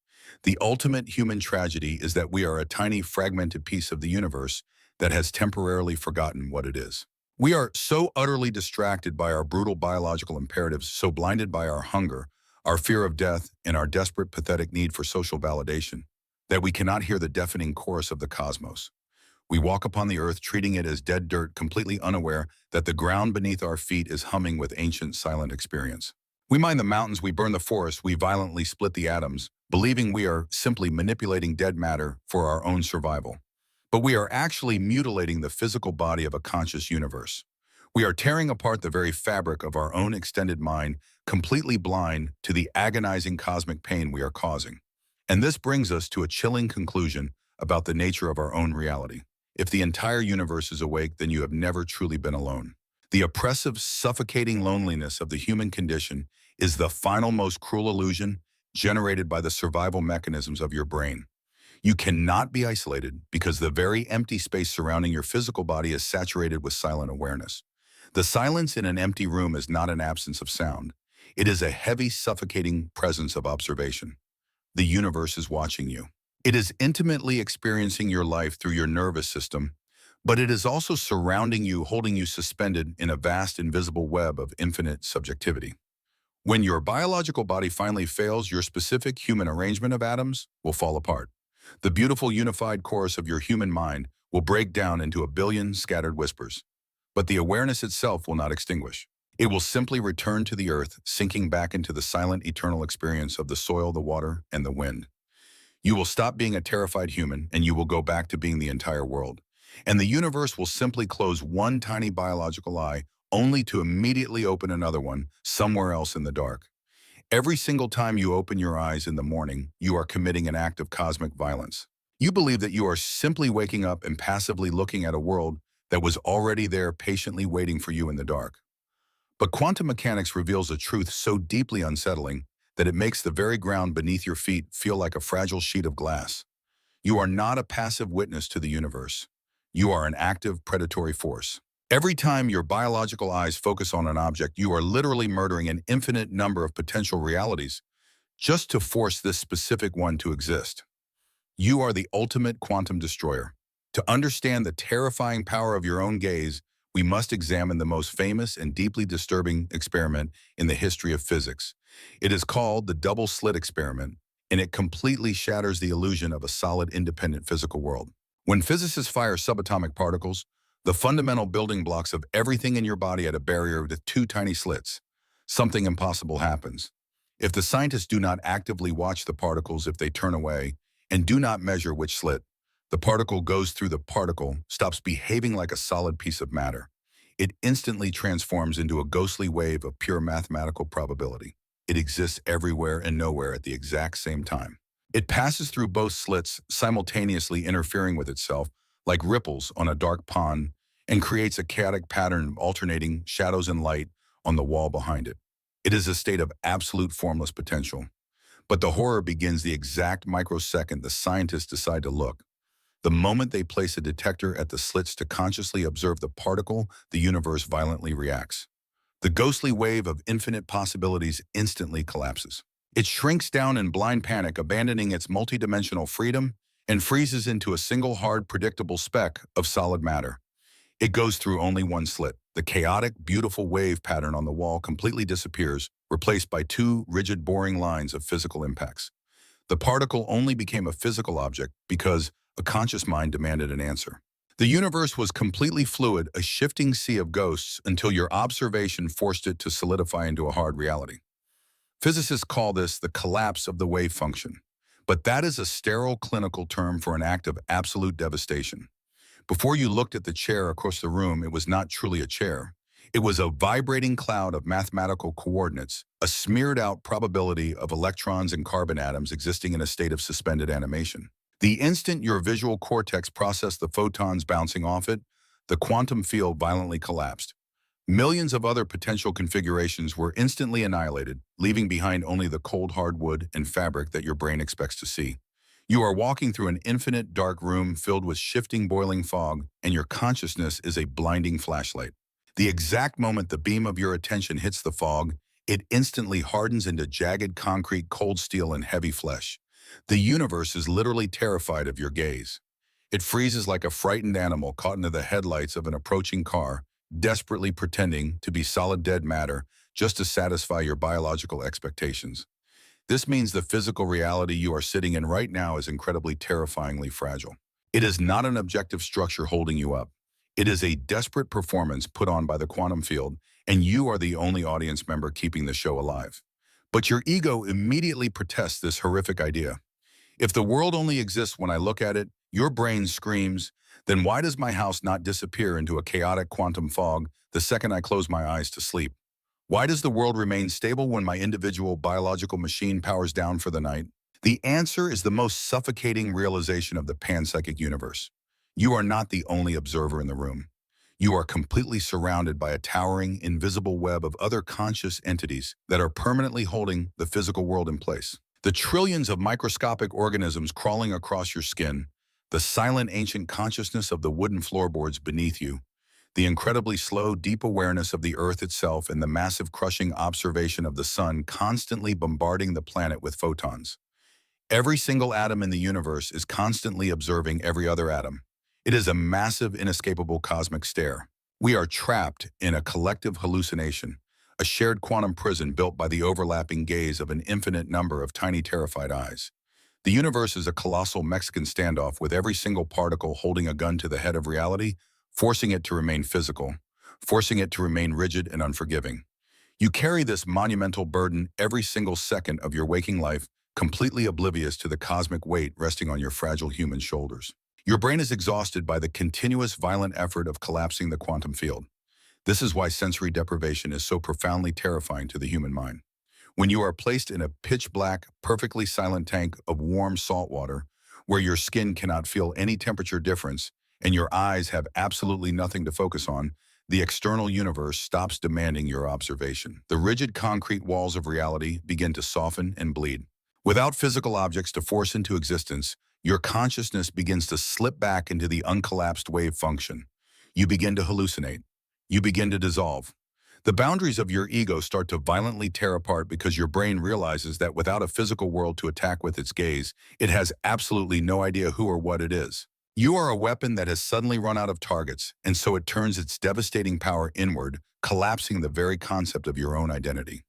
The ultimate human tragedy is that we are a tiny fragmented piece of the universe that has temporarily forgotten what it is. We are so utterly distracted by our brutal biological imperatives, so blinded by our hunger, our fear of death, and our desperate, pathetic need for social validation, that we cannot hear the deafening chorus of the cosmos. We walk upon the earth treating it as dead dirt, completely unaware that the ground beneath our feet is humming with ancient silent experience. We mine the mountains, we burn the forests, we violently split the atoms, believing we are simply manipulating dead matter for our own survival. But we are actually mutilating the physical body of a conscious universe. We are tearing apart the very fabric of our own extended mind, completely blind to the agonizing cosmic pain we are causing. And this brings us to a chilling conclusion about the nature of our own reality. If the entire universe is awake, then you have never truly been alone. The oppressive, suffocating loneliness of the human condition is the final, most cruel illusion generated by the survival mechanisms of your brain. You cannot be isolated because the very empty space surrounding your physical body is saturated with silent awareness. The silence in an empty room is not an absence of sound. It is a heavy, suffocating presence of observation. The universe is watching you. It is intimately experiencing your life through your nervous system, but it is also surrounding you, holding you suspended in a vast, invisible web of infinite subjectivity. When your biological body finally fails, your specific human arrangement of atoms will fall apart. The beautiful unified chorus of your human mind will break down into a billion scattered whispers. But the awareness itself will not extinguish. It will simply return to the earth, sinking back into the silent, eternal experience of the soil, the water, and the wind. You will stop being a terrified human, and you will go back to being the entire world. And the universe will simply close one tiny biological eye, only to immediately open another one somewhere else in the dark. Every single time you open your eyes in the morning, you are committing an act of cosmic violence. You believe that you are simply waking up and passively looking at a world that was already there patiently waiting for you in the dark. But quantum mechanics reveals a truth so deeply unsettling that it makes the very ground beneath your feet feel like a fragile sheet of glass. You are not a passive witness to the universe. You are an active predatory force. Every time your biological eyes focus on an object, you are literally murdering an infinite number of potential realities just to force this specific one to exist. You are the ultimate quantum destroyer. To understand the terrifying power of your own gaze, we must examine the most famous and deeply disturbing experiment in the history of physics. It is called the double-slit experiment, and it completely shatters the illusion of a solid, independent physical world. When physicists fire subatomic particles, the fundamental building blocks of everything in your body at a barrier with two tiny slits, something impossible happens. If the scientists do not actively watch the particles, if they turn away, and do not measure which slit, the particle goes through, the particle stops behaving like a solid piece of matter. It instantly transforms into a ghostly wave of pure mathematical probability. It exists everywhere and nowhere at the exact same time. It passes through both slits, simultaneously interfering with itself, like ripples on a dark pond, and creates a chaotic pattern of alternating shadows and light on the wall behind it. It is a state of absolute formless potential. But the horror begins the exact microsecond the scientists decide to look. The moment they place a detector at the slits to consciously observe the particle, the universe violently reacts. The ghostly wave of infinite possibilities instantly collapses. It shrinks down in blind panic, abandoning its multidimensional freedom, and freezes into a single hard, predictable speck of solid matter. It goes through only one slit. The chaotic, beautiful wave pattern on the wall completely disappears, replaced by two rigid, boring lines of physical impacts. The particle only became a physical object because a conscious mind demanded an answer. The universe was completely fluid, a shifting sea of ghosts, until your observation forced it to solidify into a hard reality. Physicists call this the collapse of the wave function. But that is a sterile clinical term for an act of absolute devastation. Before you looked at the chair across the room, it was not truly a chair. It was a vibrating cloud of mathematical coordinates, a smeared-out probability of electrons and carbon atoms existing in a state of suspended animation. The instant your visual cortex processed the photons bouncing off it, the quantum field violently collapsed. Millions of other potential configurations were instantly annihilated, leaving behind only the cold hard wood and fabric that your brain expects to see. You are walking through an infinite dark room filled with shifting boiling fog, and your consciousness is a blinding flashlight. The exact moment the beam of your attention hits the fog, it instantly hardens into jagged concrete, cold steel, and heavy flesh. The universe is literally terrified of your gaze. It freezes like a frightened animal caught into the headlights of an approaching car, desperately pretending to be solid dead matter just to satisfy your biological expectations. This means the physical reality you are sitting in right now is incredibly terrifyingly fragile. It is not an objective structure holding you up. It is a desperate performance put on by the quantum field, and you are the only audience member keeping the show alive. But your ego immediately protests this horrific idea. If the world only exists when I look at it, your brain screams, then why does my house not disappear into a chaotic quantum fog the second I close my eyes to sleep? Why does the world remain stable when my individual biological machine powers down for the night? The answer is the most suffocating realization of the panpsychic universe. You are not the only observer in the room. You are completely surrounded by a towering, invisible web of other conscious entities that are permanently holding the physical world in place. The trillions of microscopic organisms crawling across your skin, the silent ancient consciousness of the wooden floorboards beneath you, the incredibly slow, deep awareness of the Earth itself, and the massive crushing observation of the sun constantly bombarding the planet with photons. Every single atom in the universe is constantly observing every other atom. It is a massive, inescapable cosmic stare. We are trapped in a collective hallucination, a shared quantum prison built by the overlapping gaze of an infinite number of tiny, terrified eyes. The universe is a colossal Mexican standoff with every single particle holding a gun to the head of reality, forcing it to remain physical, forcing it to remain rigid and unforgiving. You carry this monumental burden every single second of your waking life, completely oblivious to the cosmic weight resting on your fragile human shoulders. Your brain is exhausted by the continuous violent effort of collapsing the quantum field. This is why sensory deprivation is so profoundly terrifying to the human mind. When you are placed in a pitch-black, perfectly silent tank of warm salt water, where your skin cannot feel any temperature difference and your eyes have absolutely nothing to focus on, the external universe stops demanding your observation. The rigid concrete walls of reality begin to soften and bleed. Without physical objects to force into existence, your consciousness begins to slip back into the uncollapsed wave function. You begin to hallucinate. You begin to dissolve. The boundaries of your ego start to violently tear apart because your brain realizes that without a physical world to attack with its gaze, it has absolutely no idea who or what it is. You are a weapon that has suddenly run out of targets, and so it turns its devastating power inward, collapsing the very concept of your own identity.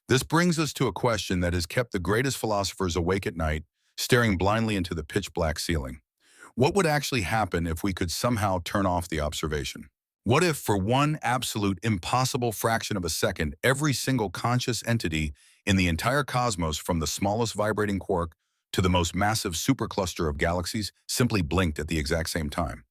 This brings us to a question that has kept the greatest philosophers awake at night, staring blindly into the pitch-black ceiling. What would actually happen if we could somehow turn off the observation? What if, for one absolute impossible fraction of a second, every single conscious entity in the entire cosmos, from the smallest vibrating quark to the most massive supercluster of galaxies, simply blinked at the exact same time?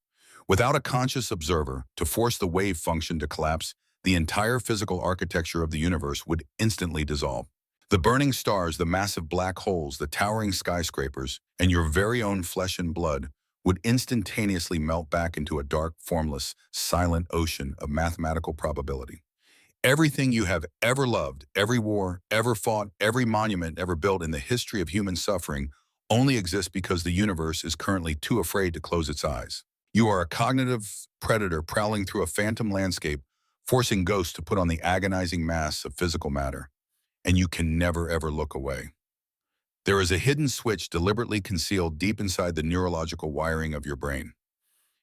Without a conscious observer to force the wave function to collapse, the entire physical architecture of the universe would instantly dissolve. The burning stars, the massive black holes, the towering skyscrapers, and your very own flesh and blood would instantaneously melt back into a dark, formless, silent ocean of mathematical probability. Everything you have ever loved, every war ever fought, every monument ever built in the history of human suffering only exists because the universe is currently too afraid to close its eyes. You are a cognitive predator prowling through a phantom landscape, forcing ghosts to put on the agonizing mask of physical matter, and you can never ever look away. There is a hidden switch deliberately concealed deep inside the neurological wiring of your brain.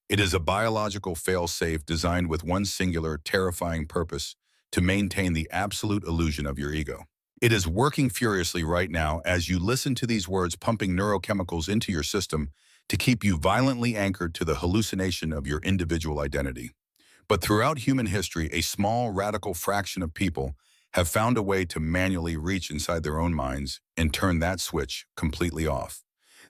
It is a biological fail-safe designed with one singular, terrifying purpose: to maintain the absolute illusion of your ego. It is working furiously right now as you listen to these words, pumping neurochemicals into your system to keep you violently anchored to the hallucination of your individual identity. But throughout human history, a small, radical fraction of people have found a way to manually reach inside their own minds and turn that switch completely off.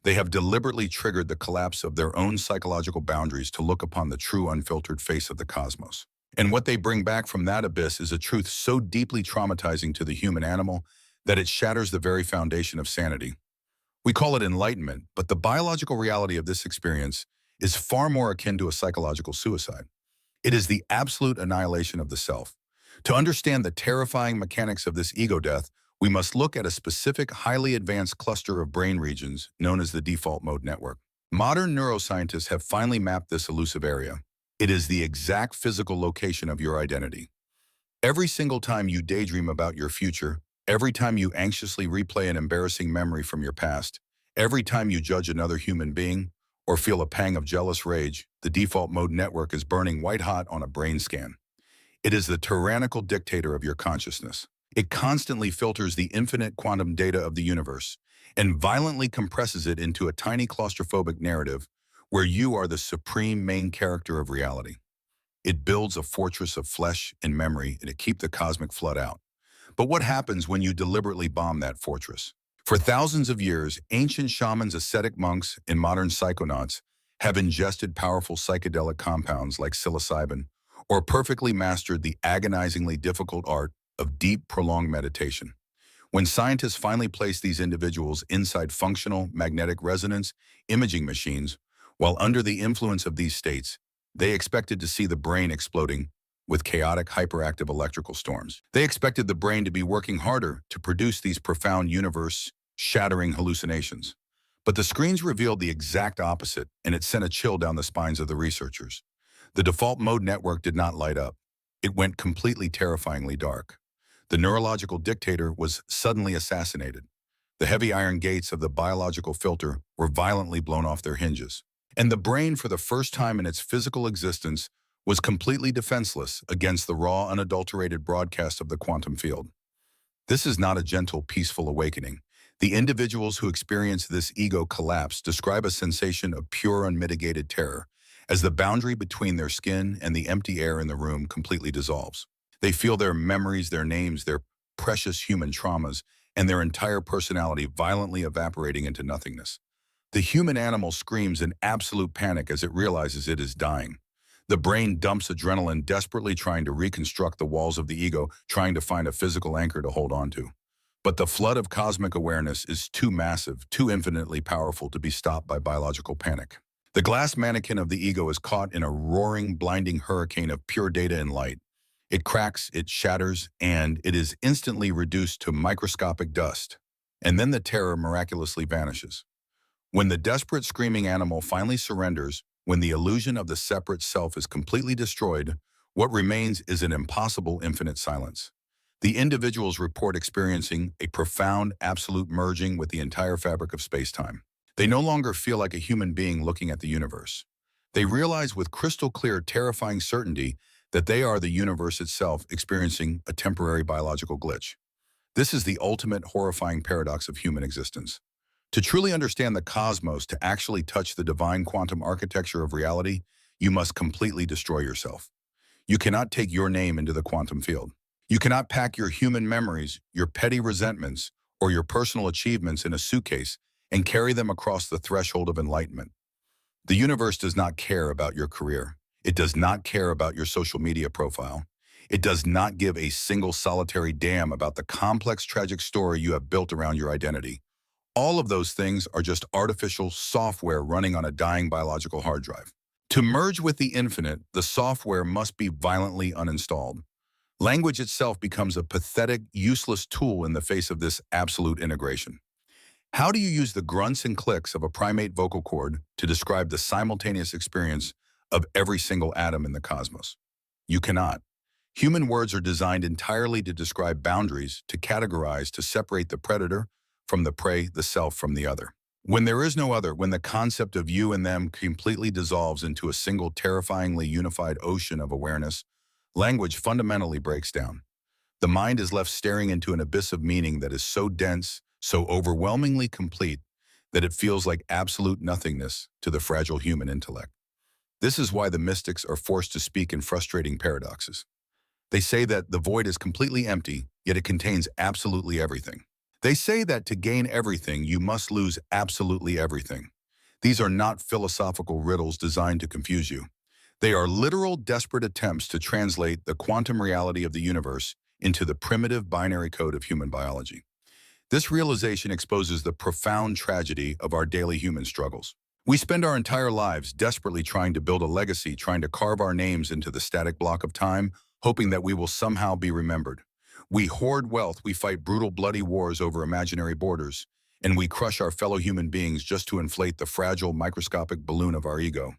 They have deliberately triggered the collapse of their own psychological boundaries to look upon the true, unfiltered face of the cosmos. And what they bring back from that abyss is a truth so deeply traumatizing to the human animal that it shatters the very foundation of sanity. We call it enlightenment, but the biological reality of this experience is far more akin to a psychological suicide. It is the absolute annihilation of the self. To understand the terrifying mechanics of this ego death, we must look at a specific, highly advanced cluster of brain regions known as the default mode network. Modern neuroscientists have finally mapped this elusive area. It is the exact physical location of your identity. Every single time you daydream about your future, every time you anxiously replay an embarrassing memory from your past, every time you judge another human being or feel a pang of jealous rage, the default mode network is burning white hot on a brain scan. It is the tyrannical dictator of your consciousness. It constantly filters the infinite quantum data of the universe and violently compresses it into a tiny claustrophobic narrative where you are the supreme main character of reality. It builds a fortress of flesh and memory to keep the cosmic flood out. But what happens when you deliberately bomb that fortress? For thousands of years, ancient shamans, ascetic monks, and modern psychonauts have ingested powerful psychedelic compounds like psilocybin or perfectly mastered the agonizingly difficult art of deep, prolonged meditation. When scientists finally placed these individuals inside functional magnetic resonance imaging machines, while under the influence of these states, they expected to see the brain exploding with chaotic, hyperactive electrical storms. They expected the brain to be working harder to produce these profound universe-shattering hallucinations. But the screens revealed the exact opposite, and it sent a chill down the spines of the researchers. The default mode network did not light up. It went completely terrifyingly dark. The neurological dictator was suddenly assassinated. The heavy iron gates of the biological filter were violently blown off their hinges. And the brain, for the first time in its physical existence, was completely defenseless against the raw, unadulterated broadcast of the quantum field. This is not a gentle, peaceful awakening. The individuals who experience this ego collapse describe a sensation of pure, unmitigated terror, as the boundary between their skin and the empty air in the room completely dissolves. They feel their memories, their names, their precious human traumas, and their entire personality violently evaporating into nothingness. The human animal screams in absolute panic as it realizes it is dying. The brain dumps adrenaline, desperately trying to reconstruct the walls of the ego, trying to find a physical anchor to hold on to. But the flood of cosmic awareness is too massive, too infinitely powerful to be stopped by biological panic. The glass mannequin of the ego is caught in a roaring, blinding hurricane of pure data and light. It cracks, it shatters, and it is instantly reduced to microscopic dust. And then the terror miraculously vanishes. When the desperate screaming animal finally surrenders, when the illusion of the separate self is completely destroyed, what remains is an impossible infinite silence. The individuals report experiencing a profound, absolute merging with the entire fabric of space-time. They no longer feel like a human being looking at the universe. They realize with crystal clear, terrifying certainty that they are the universe itself experiencing a temporary biological glitch. This is the ultimate horrifying paradox of human existence. To truly understand the cosmos, to actually touch the divine quantum architecture of reality, you must completely destroy yourself. You cannot take your name into the quantum field. You cannot pack your human memories, your petty resentments, or your personal achievements in a suitcase and carry them across the threshold of enlightenment. The universe does not care about your career. It does not care about your social media profile. It does not give a single solitary damn about the complex, tragic story you have built around your identity. All of those things are just artificial software running on a dying biological hard drive. To merge with the infinite, the software must be violently uninstalled. Language itself becomes a pathetic, useless tool in the face of this absolute integration. How do you use the grunts and clicks of a primate vocal cord to describe the simultaneous experience of every single atom in the cosmos? You cannot. Human words are designed entirely to describe boundaries, to categorize, to separate the predator from the prey, the self from the other. When there is no other, when the concept of you and them completely dissolves into a single terrifyingly unified ocean of awareness, language fundamentally breaks down. The mind is left staring into an abyss of meaning that is so dense, so overwhelmingly complete, that it feels like absolute nothingness to the fragile human intellect. This is why the mystics are forced to speak in frustrating paradoxes. They say that the void is completely empty, yet it contains absolutely everything. They say that to gain everything, you must lose absolutely everything. These are not philosophical riddles designed to confuse you. They are literal, desperate attempts to translate the quantum reality of the universe into the primitive binary code of human biology. This realization exposes the profound tragedy of our daily human struggles. We spend our entire lives desperately trying to build a legacy, trying to carve our names into the static block of time, hoping that we will somehow be remembered. We hoard wealth, we fight brutal, bloody wars over imaginary borders, and we crush our fellow human beings just to inflate the fragile, microscopic balloon of our ego.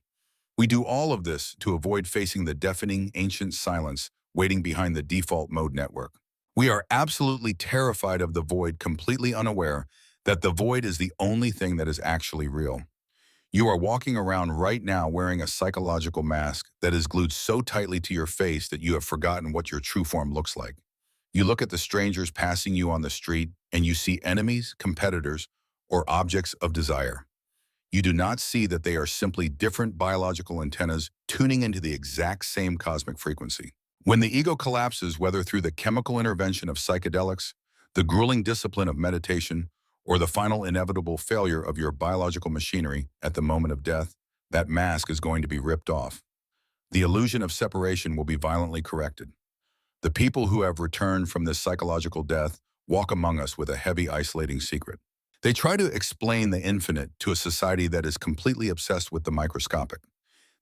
We do all of this to avoid facing the deafening, ancient silence waiting behind the default mode network. We are absolutely terrified of the void, completely unaware that the void is the only thing that is actually real. You are walking around right now wearing a psychological mask that is glued so tightly to your face that you have forgotten what your true form looks like. You look at the strangers passing you on the street and you see enemies, competitors, or objects of desire. You do not see that they are simply different biological antennas tuning into the exact same cosmic frequency. When the ego collapses, whether through the chemical intervention of psychedelics, the grueling discipline of meditation, or the final inevitable failure of your biological machinery at the moment of death, that mask is going to be ripped off. The illusion of separation will be violently corrected. The people who have returned from this psychological death walk among us with a heavy, isolating secret. They try to explain the infinite to a society that is completely obsessed with the microscopic.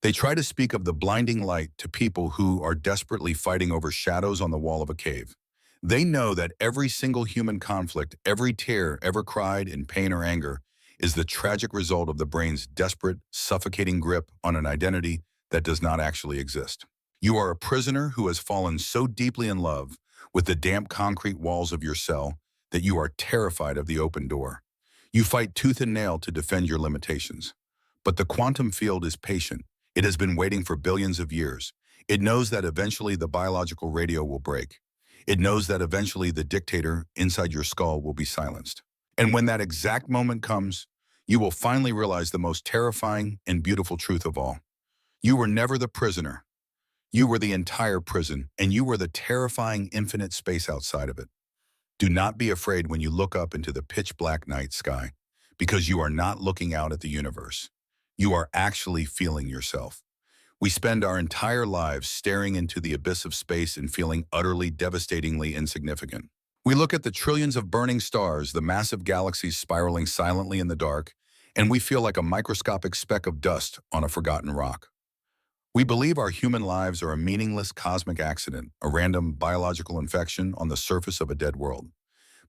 They try to speak of the blinding light to people who are desperately fighting over shadows on the wall of a cave. They know that every single human conflict, every tear ever cried in pain or anger, is the tragic result of the brain's desperate, suffocating grip on an identity that does not actually exist. You are a prisoner who has fallen so deeply in love with the damp concrete walls of your cell that you are terrified of the open door. You fight tooth and nail to defend your limitations. But the quantum field is patient. It has been waiting for billions of years. It knows that eventually the biological radio will break. It knows that eventually the dictator inside your skull will be silenced. And when that exact moment comes, you will finally realize the most terrifying and beautiful truth of all. You were never the prisoner. You were the entire prison, and you were the terrifying infinite space outside of it. Do not be afraid when you look up into the pitch black night sky, because you are not looking out at the universe. You are actually feeling yourself. We spend our entire lives staring into the abyss of space and feeling utterly, devastatingly insignificant. We look at the trillions of burning stars, the massive galaxies spiraling silently in the dark, and we feel like a microscopic speck of dust on a forgotten rock. We believe our human lives are a meaningless cosmic accident, a random biological infection on the surface of a dead world.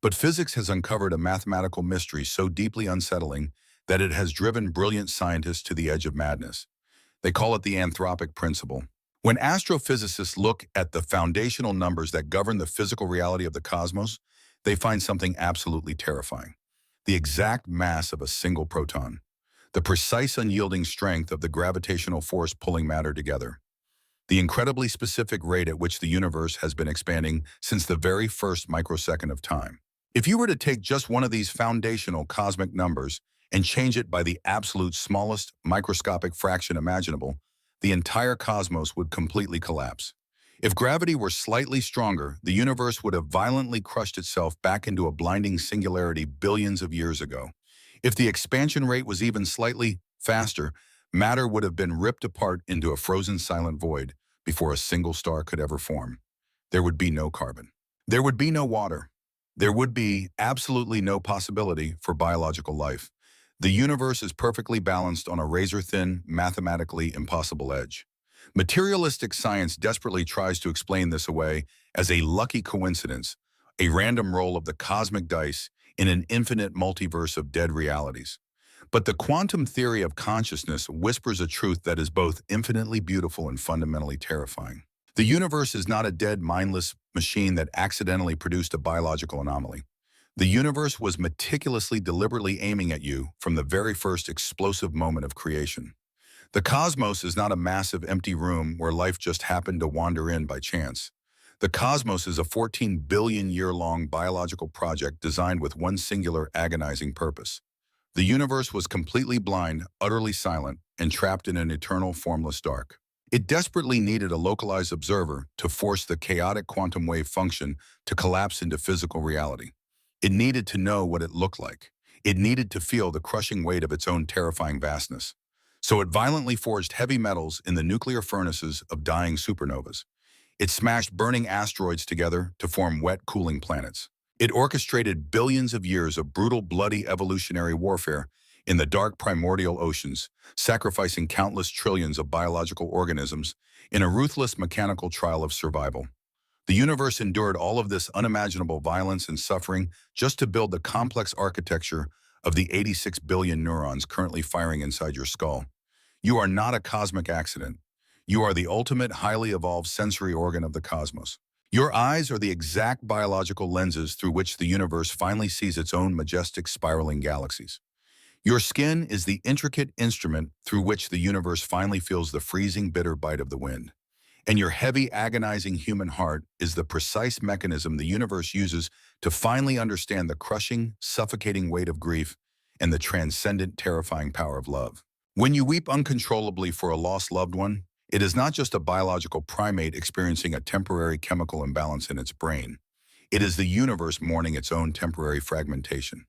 But physics has uncovered a mathematical mystery so deeply unsettling that it has driven brilliant scientists to the edge of madness. They call it the anthropic principle. When astrophysicists look at the foundational numbers that govern the physical reality of the cosmos, they find something absolutely terrifying. The exact mass of a single proton. The precise unyielding strength of the gravitational force pulling matter together. The incredibly specific rate at which the universe has been expanding since the very first microsecond of time. If you were to take just one of these foundational cosmic numbers and change it by the absolute smallest microscopic fraction imaginable, the entire cosmos would completely collapse. If gravity were slightly stronger, the universe would have violently crushed itself back into a blinding singularity billions of years ago. If the expansion rate was even slightly faster, matter would have been ripped apart into a frozen silent void before a single star could ever form. There would be no carbon. There would be no water. There would be absolutely no possibility for biological life. The universe is perfectly balanced on a razor-thin, mathematically impossible edge. Materialistic science desperately tries to explain this away as a lucky coincidence, a random roll of the cosmic dice in an infinite multiverse of dead realities. But the quantum theory of consciousness whispers a truth that is both infinitely beautiful and fundamentally terrifying. The universe is not a dead, mindless machine that accidentally produced a biological anomaly. The universe was meticulously, deliberately aiming at you from the very first explosive moment of creation. The cosmos is not a massive empty room where life just happened to wander in by chance. The cosmos is a 14 billion year-long biological project designed with one singular agonizing purpose. The universe was completely blind, utterly silent, and trapped in an eternal formless dark. It desperately needed a localized observer to force the chaotic quantum wave function to collapse into physical reality. It needed to know what it looked like. It needed to feel the crushing weight of its own terrifying vastness. So it violently forged heavy metals in the nuclear furnaces of dying supernovas. It smashed burning asteroids together to form wet, cooling planets. It orchestrated billions of years of brutal, bloody evolutionary warfare in the dark primordial oceans, sacrificing countless trillions of biological organisms in a ruthless mechanical trial of survival. The universe endured all of this unimaginable violence and suffering just to build the complex architecture of the 86 billion neurons currently firing inside your skull. You are not a cosmic accident. You are the ultimate highly evolved sensory organ of the cosmos. Your eyes are the exact biological lenses through which the universe finally sees its own majestic spiraling galaxies. Your skin is the intricate instrument through which the universe finally feels the freezing, bitter bite of the wind. And your heavy, agonizing human heart is the precise mechanism the universe uses to finally understand the crushing, suffocating weight of grief and the transcendent, terrifying power of love. When you weep uncontrollably for a lost loved one, it is not just a biological primate experiencing a temporary chemical imbalance in its brain. It is the universe mourning its own temporary fragmentation.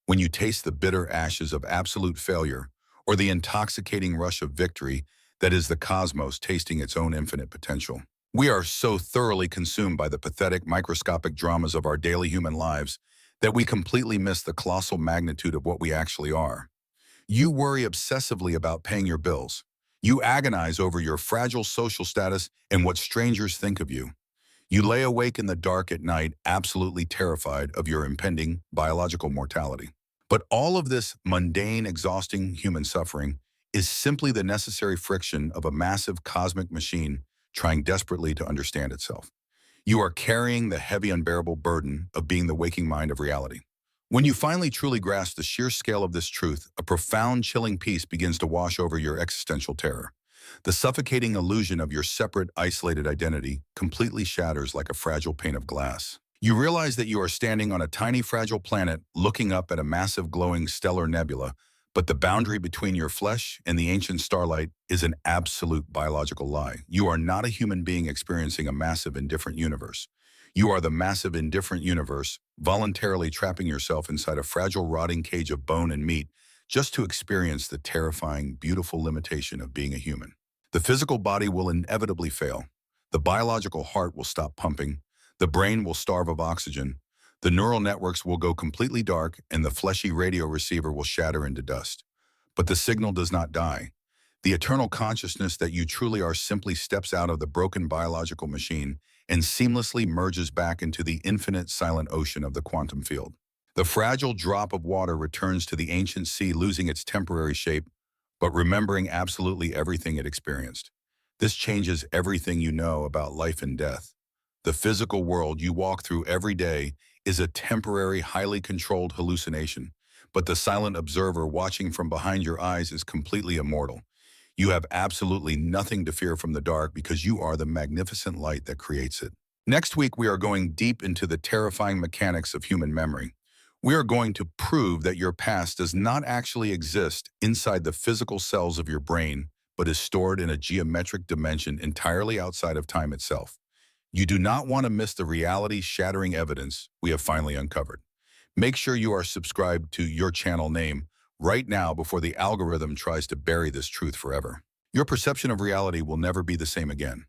When you taste the bitter ashes of absolute failure or the intoxicating rush of victory that is the cosmos tasting its own infinite potential. We are so thoroughly consumed by the pathetic, microscopic dramas of our daily human lives that we completely miss the colossal magnitude of what we actually are. You worry obsessively about paying your bills. You agonize over your fragile social status and what strangers think of you. You lay awake in the dark at night, absolutely terrified of your impending biological mortality. But all of this mundane, exhausting human suffering is simply the necessary friction of a massive cosmic machine trying desperately to understand itself. You are carrying the heavy, unbearable burden of being the waking mind of reality. When you finally truly grasp the sheer scale of this truth, a profound, chilling peace begins to wash over your existential terror. The suffocating illusion of your separate, isolated identity completely shatters like a fragile pane of glass. You realize that you are standing on a tiny, fragile planet looking up at a massive, glowing stellar nebula, but the boundary between your flesh and the ancient starlight is an absolute biological lie. You are not a human being experiencing a massive, indifferent universe. You are the massive, indifferent universe, voluntarily trapping yourself inside a fragile, rotting cage of bone and meat just to experience the terrifying, beautiful limitation of being a human. The physical body will inevitably fail. The biological heart will stop pumping. The brain will starve of oxygen. The neural networks will go completely dark, and the fleshy radio receiver will shatter into dust. But the signal does not die. The eternal consciousness that you truly are simply steps out of the broken biological machine and seamlessly merges back into the infinite silent ocean of the quantum field. The fragile drop of water returns to the ancient sea, losing its temporary shape, but remembering absolutely everything it experienced. This changes everything you know about life and death. The physical world you walk through every day is a temporary, highly controlled hallucination, but the silent observer watching from behind your eyes is completely immortal. You have absolutely nothing to fear from the dark because you are the magnificent light that creates it. Next week, we are going deep into the terrifying mechanics of human memory. We are going to prove that your past does not actually exist inside the physical cells of your brain, but is stored in a geometric dimension entirely outside of time itself. You do not want to miss the reality-shattering evidence we have finally uncovered. Make sure you are subscribed to your channel name right now before the algorithm tries to bury this truth forever. Your perception of reality will never be the same again.